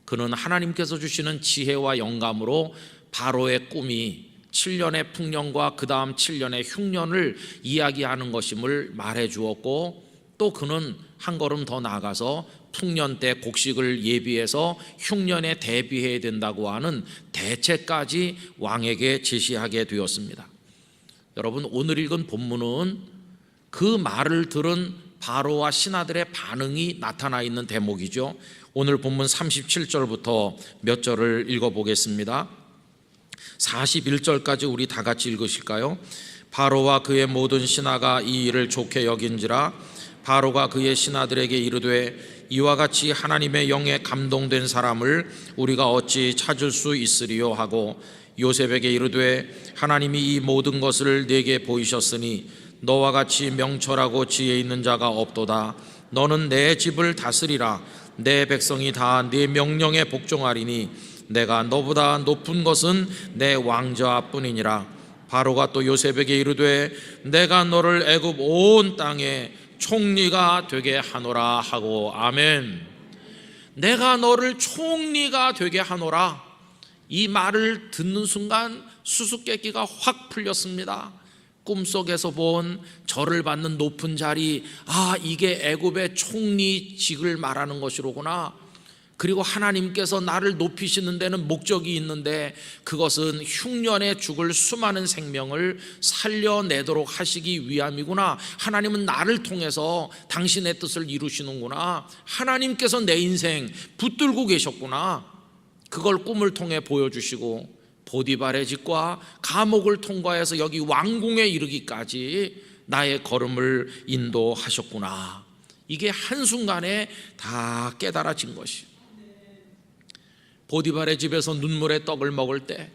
그는 하나님께서 주시는 지혜와 영감으로 바로의 꿈이 7년의 풍년과 그 다음 7년의 흉년을 이야기하는 것임을 말해 주었고, 또 그는 한 걸음 더 나아가서 풍년 때 곡식을 예비해서 흉년에 대비해야 된다고 하는 대책까지 왕에게 제시하게 되었습니다. 여러분, 오늘 읽은 본문은 그 말을 들은 바로와 신하들의 반응이 나타나 있는 대목이죠. 오늘 본문 37절부터 몇 절을 읽어보겠습니다. 41절까지 우리 다 같이 읽으실까요? 바로와 그의 모든 신하가 이 일을 좋게 여긴지라 바로가 그의 신하들에게 이르되 이와 같이 하나님의 영에 감동된 사람을 우리가 어찌 찾을 수 있으리요 하고 요셉에게 이르되 하나님이 이 모든 것을 네게 보이셨으니 너와 같이 명철하고 지혜 있는 자가 없도다. 너는 내 집을 다스리라. 내 백성이 다 네 명령에 복종하리니 내가 너보다 높은 것은 내 왕자뿐이니라. 바로가 또 요셉에게 이르되 내가 너를 애굽 온 땅에 총리가 되게 하노라 하고. 아멘. 내가 너를 총리가 되게 하노라. 이 말을 듣는 순간 수수께끼가 확 풀렸습니다. 꿈속에서 본 절을 받는 높은 자리, 이게 애굽의 총리직을 말하는 것이로구나. 그리고 하나님께서 나를 높이시는 데는 목적이 있는데 그것은 흉년에 죽을 수많은 생명을 살려내도록 하시기 위함이구나. 하나님은 나를 통해서 당신의 뜻을 이루시는구나. 하나님께서 내 인생 붙들고 계셨구나. 그걸 꿈을 통해 보여주시고 보디발의 집과 감옥을 통과해서 여기 왕궁에 이르기까지 나의 걸음을 인도하셨구나. 이게 한순간에 다 깨달아진 것이. 보디발의 집에서 눈물의 떡을 먹을 때,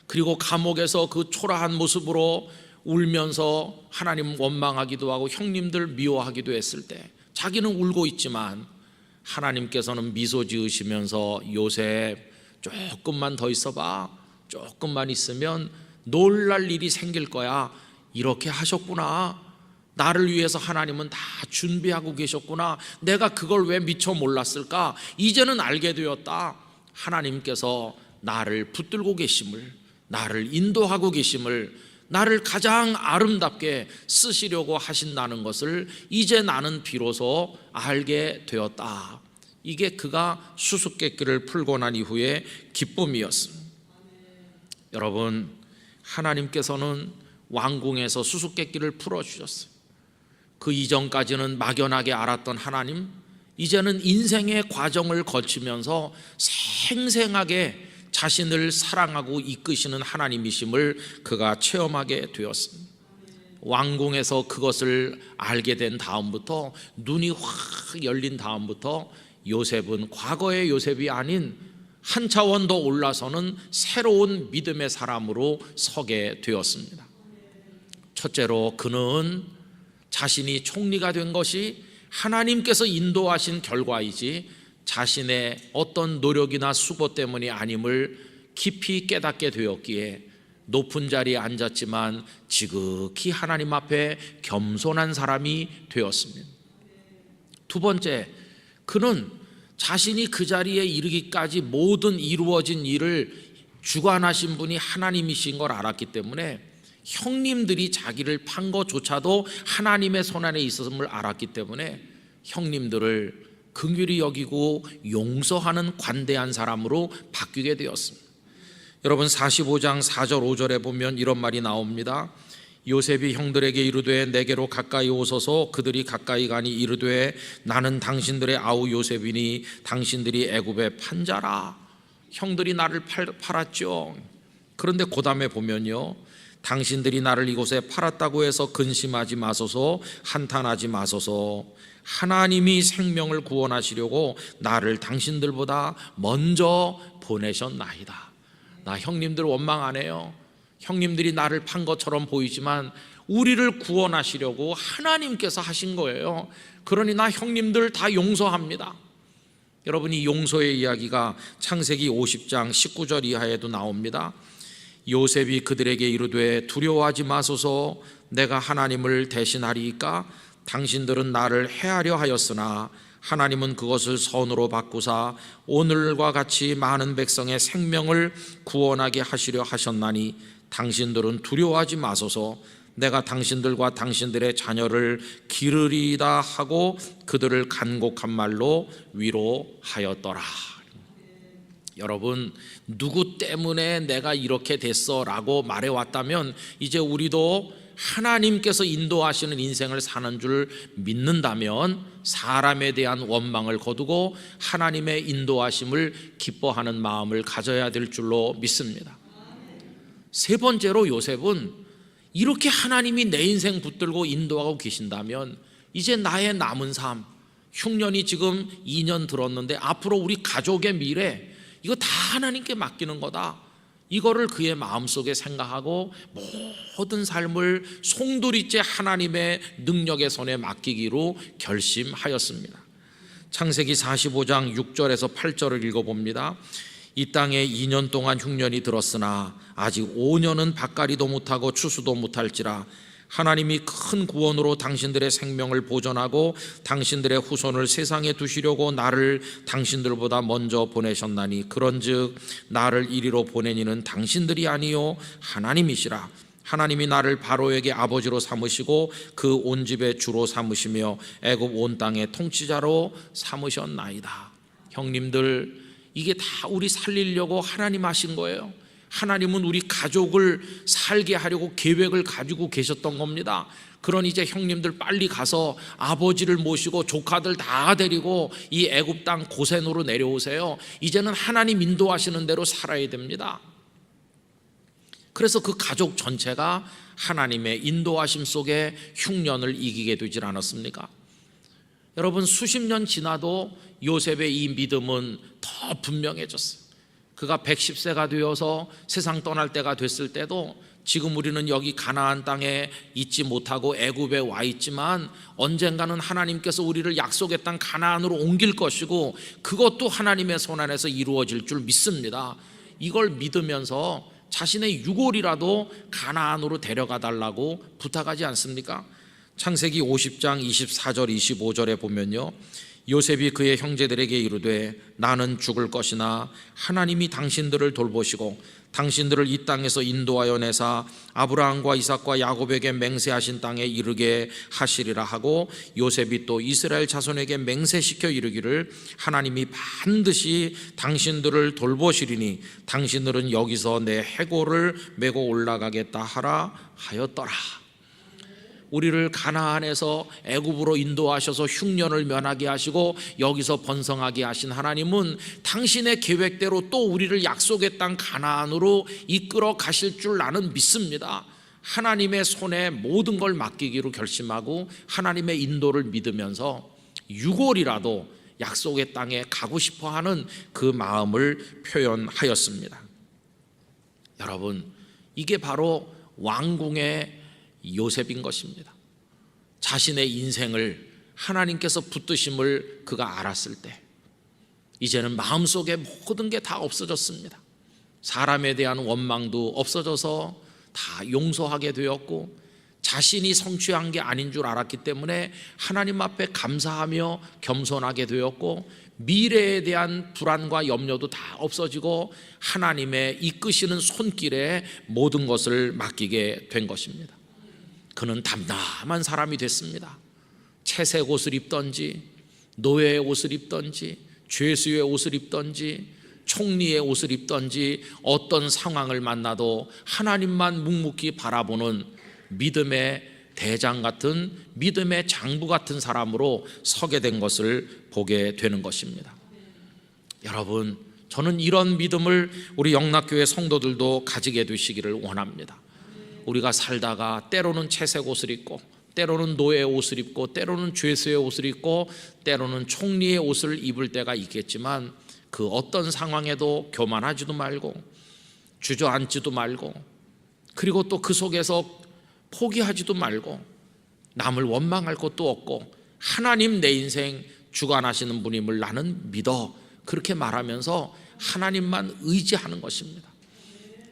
그리고 감옥에서 그 초라한 모습으로 울면서 하나님 원망하기도 하고 형님들 미워하기도 했을 때 자기는 울고 있지만 하나님께서는 미소 지으시면서 요셉 조금만 더 있어봐. 조금만 있으면 놀랄 일이 생길 거야. 이렇게 하셨구나. 나를 위해서 하나님은 다 준비하고 계셨구나. 내가 그걸 왜 미처 몰랐을까? 이제는 알게 되었다. 하나님께서 나를 붙들고 계심을, 나를 인도하고 계심을, 나를 가장 아름답게 쓰시려고 하신다는 것을 이제 나는 비로소 알게 되었다. 이게 그가 수수께끼를 풀고 난 이후의 기쁨이었습니다. 여러분, 하나님께서는 왕궁에서 수수께끼를 풀어주셨어요. 그 이전까지는 막연하게 알았던 하나님, 이제는 인생의 과정을 거치면서 생생하게 자신을 사랑하고 이끄시는 하나님이심을 그가 체험하게 되었습니다. 왕궁에서 그것을 알게 된 다음부터, 눈이 확 열린 다음부터 요셉은 과거의 요셉이 아닌 한 차원 더 올라서는 새로운 믿음의 사람으로 서게 되었습니다. 첫째로, 그는 자신이 총리가 된 것이 하나님께서 인도하신 결과이지 자신의 어떤 노력이나 수고 때문이 아님을 깊이 깨닫게 되었기에 높은 자리에 앉았지만 지극히 하나님 앞에 겸손한 사람이 되었습니다. 두 번째, 그는 자신이 그 자리에 이르기까지 모든 이루어진 일을 주관하신 분이 하나님이신 걸 알았기 때문에 형님들이 자기를 판 것조차도 하나님의 손 안에 있었음을 알았기 때문에 형님들을 긍휼히 여기고 용서하는 관대한 사람으로 바뀌게 되었습니다. 여러분, 45장 4절 5절에 보면 이런 말이 나옵니다. 요셉이 형들에게 이르되 내게로 가까이 오소서. 그들이 가까이 가니 이르되 나는 당신들의 아우 요셉이니 당신들이 애굽의 판자라. 형들이 나를 팔았죠. 그런데 그 다음에 보면요, 당신들이 나를 이곳에 팔았다고 해서 근심하지 마소서, 한탄하지 마소서. 하나님이 생명을 구원하시려고 나를 당신들보다 먼저 보내셨나이다. 나 형님들 원망 안 해요. 형님들이 나를 판 것처럼 보이지만 우리를 구원하시려고 하나님께서 하신 거예요. 그러니 나 형님들 다 용서합니다. 여러분이 용서의 이야기가 창세기 50장 19절 이하에도 나옵니다. 요셉이 그들에게 이르되 두려워하지 마소서. 내가 하나님을 대신하리이까. 당신들은 나를 해하려 하였으나 하나님은 그것을 선으로 바꾸사 오늘과 같이 많은 백성의 생명을 구원하게 하시려 하셨나니 당신들은 두려워하지 마소서. 내가 당신들과 당신들의 자녀를 기르리이다 하고 그들을 간곡한 말로 위로하였더라. 여러분, 누구 때문에 내가 이렇게 됐어 라고 말해왔다면 이제 우리도 하나님께서 인도하시는 인생을 사는 줄 믿는다면 사람에 대한 원망을 거두고 하나님의 인도하심을 기뻐하는 마음을 가져야 될 줄로 믿습니다. 세 번째로, 요셉은 이렇게 하나님이 내 인생 붙들고 인도하고 계신다면 이제 나의 남은 삶, 흉년이 지금 2년 들었는데 앞으로 우리 가족의 미래, 이거 다 하나님께 맡기는 거다. 이거를 그의 마음속에 생각하고 모든 삶을 송두리째 하나님의 능력의 손에 맡기기로 결심하였습니다. 창세기 45장 6절에서 8절을 읽어봅니다. 이 땅에 2년 동안 흉년이 들었으나 아직 5년은 밭갈이도 못하고 추수도 못할지라 하나님이 큰 구원으로 당신들의 생명을 보존하고 당신들의 후손을 세상에 두시려고 나를 당신들보다 먼저 보내셨나니 그런즉 나를 이리로 보내니는 당신들이 아니요 하나님이시라. 하나님이 나를 바로에게 아버지로 삼으시고 그 온 집의 주로 삼으시며 애굽 온 땅의 통치자로 삼으셨나이다. 형님들, 이게 다 우리 살리려고 하나님 하신 거예요. 하나님은 우리 가족을 살게 하려고 계획을 가지고 계셨던 겁니다. 그러니 이제 형님들 빨리 가서 아버지를 모시고 조카들 다 데리고 이 애굽 땅 고센으로 내려오세요. 이제는 하나님 인도하시는 대로 살아야 됩니다. 그래서 그 가족 전체가 하나님의 인도하심 속에 흉년을 이기게 되질 않았습니까? 여러분, 수십 년 지나도 요셉의 이 믿음은 더 분명해졌어요. 그가 110세가 되어서 세상 떠날 때가 됐을 때도 지금 우리는 여기 가나안 땅에 있지 못하고 애굽에 와 있지만 언젠가는 하나님께서 우리를 약속의 땅 가나안으로 옮길 것이고 그것도 하나님의 손 안에서 이루어질 줄 믿습니다. 이걸 믿으면서 자신의 유골이라도 가나안으로 데려가 달라고 부탁하지 않습니까? 창세기 50장 24절 25절에 보면요, 요셉이 그의 형제들에게 이르되 나는 죽을 것이나 하나님이 당신들을 돌보시고 당신들을 이 땅에서 인도하여 내사 아브라함과 이삭과 야곱에게 맹세하신 땅에 이르게 하시리라 하고 요셉이 또 이스라엘 자손에게 맹세시켜 이르기를 하나님이 반드시 당신들을 돌보시리니 당신들은 여기서 내 해골을 메고 올라가겠다 하라 하였더라. 우리를 가나안에서 애굽으로 인도하셔서 흉년을 면하게 하시고 여기서 번성하게 하신 하나님은 당신의 계획대로 또 우리를 약속의 땅 가나안으로 이끌어 가실 줄 나는 믿습니다. 하나님의 손에 모든 걸 맡기기로 결심하고 하나님의 인도를 믿으면서 6월이라도 약속의 땅에 가고 싶어하는 그 마음을 표현하였습니다. 여러분, 이게 바로 왕궁의 요셉인 것입니다. 자신의 인생을 하나님께서 붙드심을 그가 알았을 때 이제는 마음속에 모든 게 다 없어졌습니다. 사람에 대한 원망도 없어져서 다 용서하게 되었고, 자신이 성취한 게 아닌 줄 알았기 때문에 하나님 앞에 감사하며 겸손하게 되었고, 미래에 대한 불안과 염려도 다 없어지고 하나님의 이끄시는 손길에 모든 것을 맡기게 된 것입니다. 그는 담담한 사람이 됐습니다. 채색 옷을 입던지 노예의 옷을 입던지 죄수의 옷을 입던지 총리의 옷을 입던지 어떤 상황을 만나도 하나님만 묵묵히 바라보는 믿음의 대장 같은, 믿음의 장부 같은 사람으로 서게 된 것을 보게 되는 것입니다. 여러분, 저는 이런 믿음을 우리 영락교회 성도들도 가지게 되시기를 원합니다. 우리가 살다가 때로는 채색 옷을 입고, 때로는 노예의 옷을 입고, 때로는 죄수의 옷을 입고, 때로는 총리의 옷을 입을 때가 있겠지만, 그 어떤 상황에도 교만하지도 말고 주저앉지도 말고, 그리고 또 그 속에서 포기하지도 말고, 남을 원망할 것도 없고 하나님 내 인생 주관하시는 분임을 나는 믿어, 그렇게 말하면서 하나님만 의지하는 것입니다.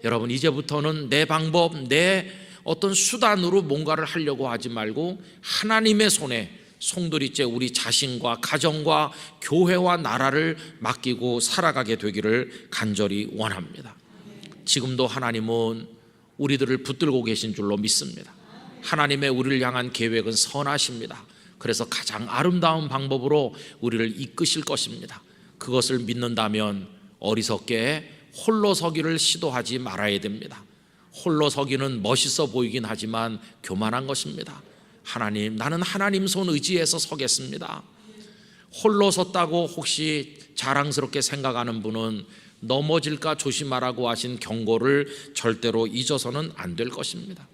여러분, 이제부터는 내 방법, 내 어떤 수단으로 뭔가를 하려고 하지 말고 하나님의 손에 송두리째 우리 자신과 가정과 교회와 나라를 맡기고 살아가게 되기를 간절히 원합니다. 지금도 하나님은 우리들을 붙들고 계신 줄로 믿습니다. 하나님의 우리를 향한 계획은 선하십니다. 그래서 가장 아름다운 방법으로 우리를 이끄실 것입니다. 그것을 믿는다면 어리석게 홀로 서기를 시도하지 말아야 됩니다. 홀로 서기는 멋있어 보이긴 하지만 교만한 것입니다. 하나님, 나는 하나님 손 의지해서 서겠습니다. 홀로 섰다고 혹시 자랑스럽게 생각하는 분은 넘어질까 조심하라고 하신 경고를 절대로 잊어서는 안 될 것입니다.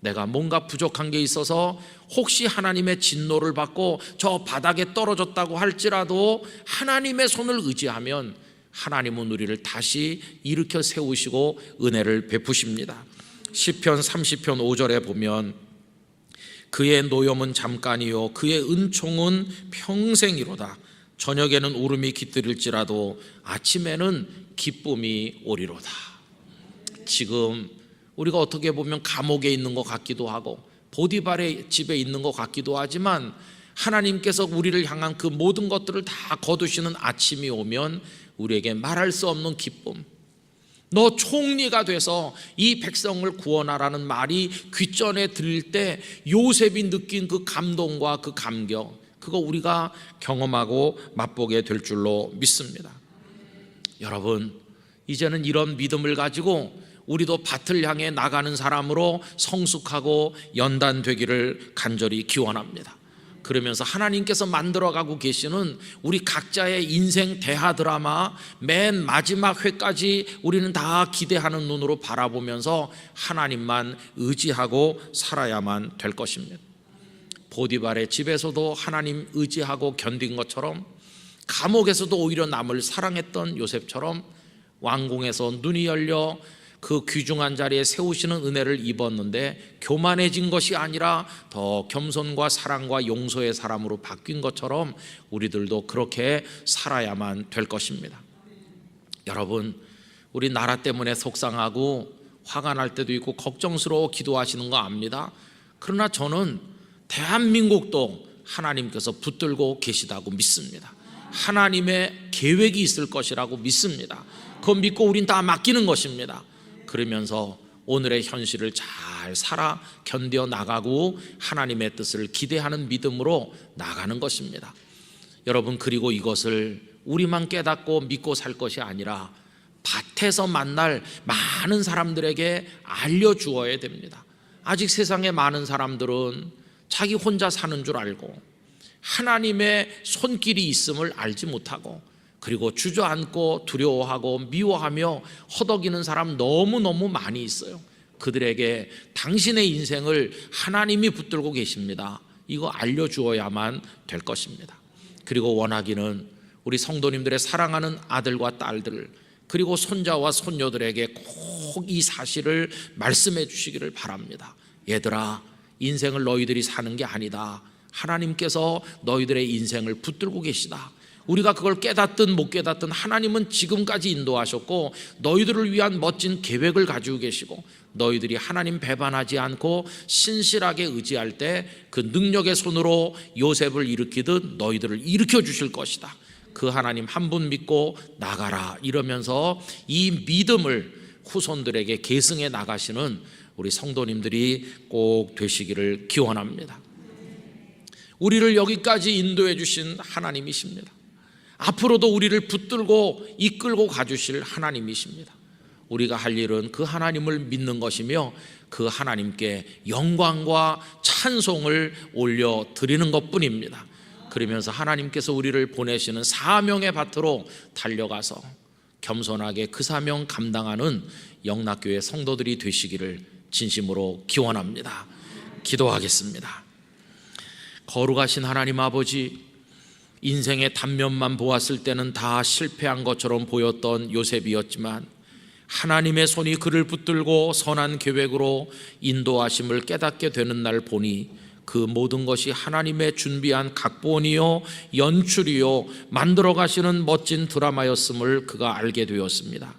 내가 뭔가 부족한 게 있어서 혹시 하나님의 진노를 받고 저 바닥에 떨어졌다고 할지라도 하나님의 손을 의지하면 하나님은 우리를 다시 일으켜 세우시고 은혜를 베푸십니다. 시편 30편 5절에 보면 그의 노염은 잠깐이요 그의 은총은 평생이로다. 저녁에는 울음이 깃들일지라도 아침에는 기쁨이 오리로다. 지금 우리가 어떻게 보면 감옥에 있는 것 같기도 하고 보디발의 집에 있는 것 같기도 하지만 하나님께서 우리를 향한 그 모든 것들을 다 거두시는 아침이 오면 우리에게 말할 수 없는 기쁨, 너 총리가 돼서 이 백성을 구원하라는 말이 귓전에 들릴 때 요셉이 느낀 그 감동과 그 감격, 그거 우리가 경험하고 맛보게 될 줄로 믿습니다. 여러분, 이제는 이런 믿음을 가지고 우리도 밭을 향해 나가는 사람으로 성숙하고 연단되기를 간절히 기원합니다. 그러면서 하나님께서 만들어가고 계시는 우리 각자의 인생 대하 드라마 맨 마지막 회까지 우리는 다 기대하는 눈으로 바라보면서 하나님만 의지하고 살아야만 될 것입니다. 보디발의 집에서도 하나님 의지하고 견딘 것처럼, 감옥에서도 오히려 남을 사랑했던 요셉처럼 왕궁에서 눈이 열려 그 귀중한 자리에 세우시는 은혜를 입었는데 교만해진 것이 아니라 더 겸손과 사랑과 용서의 사람으로 바뀐 것처럼 우리들도 그렇게 살아야만 될 것입니다. 여러분, 우리 나라 때문에 속상하고 화가 날 때도 있고 걱정스러워 기도하시는 거 압니다. 그러나 저는 대한민국도 하나님께서 붙들고 계시다고 믿습니다. 하나님의 계획이 있을 것이라고 믿습니다. 그거 믿고 우린 다 맡기는 것입니다. 그러면서 오늘의 현실을 잘 살아 견뎌 나가고 하나님의 뜻을 기대하는 믿음으로 나가는 것입니다. 여러분, 그리고 이것을 우리만 깨닫고 믿고 살 것이 아니라 밭에서 만날 많은 사람들에게 알려주어야 됩니다. 아직 세상에 많은 사람들은 자기 혼자 사는 줄 알고 하나님의 손길이 있음을 알지 못하고 그리고 주저앉고 두려워하고 미워하며 허덕이는 사람 너무너무 많이 있어요. 그들에게 당신의 인생을 하나님이 붙들고 계십니다. 이거 알려주어야만 될 것입니다. 그리고 원하기는 우리 성도님들의 사랑하는 아들과 딸들 그리고 손자와 손녀들에게 꼭 이 사실을 말씀해 주시기를 바랍니다. 얘들아, 인생을 너희들이 사는 게 아니다. 하나님께서 너희들의 인생을 붙들고 계시다. 우리가 그걸 깨닫든 못 깨닫든 하나님은 지금까지 인도하셨고 너희들을 위한 멋진 계획을 가지고 계시고 너희들이 하나님 배반하지 않고 신실하게 의지할 때 그 능력의 손으로 요셉을 일으키듯 너희들을 일으켜 주실 것이다. 그 하나님 한 분 믿고 나가라 이러면서 이 믿음을 후손들에게 계승해 나가시는 우리 성도님들이 꼭 되시기를 기원합니다. 우리를 여기까지 인도해 주신 하나님이십니다. 앞으로도 우리를 붙들고 이끌고 가주실 하나님이십니다. 우리가 할 일은 그 하나님을 믿는 것이며 그 하나님께 영광과 찬송을 올려드리는 것뿐입니다. 그러면서 하나님께서 우리를 보내시는 사명의 밭으로 달려가서 겸손하게 그 사명 감당하는 영락교회 성도들이 되시기를 진심으로 기원합니다. 기도하겠습니다. 거룩하신 하나님 아버지, 인생의 단면만 보았을 때는 다 실패한 것처럼 보였던 요셉이었지만 하나님의 손이 그를 붙들고 선한 계획으로 인도하심을 깨닫게 되는 날 보니 그 모든 것이 하나님의 준비한 각본이요 연출이요 만들어 가시는 멋진 드라마였음을 그가 알게 되었습니다.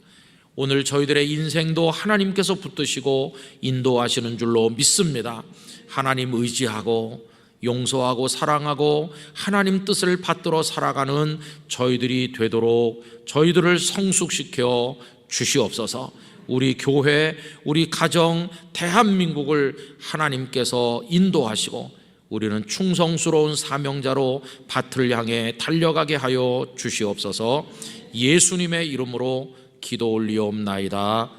오늘 저희들의 인생도 하나님께서 붙드시고 인도하시는 줄로 믿습니다. 하나님 의지하고 용서하고 사랑하고 하나님 뜻을 받들어 살아가는 저희들이 되도록 저희들을 성숙시켜 주시옵소서. 우리 교회, 우리 가정, 대한민국을 하나님께서 인도하시고 우리는 충성스러운 사명자로 밭을 향해 달려가게 하여 주시옵소서. 예수님의 이름으로 기도 올리옵나이다.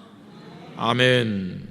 아멘.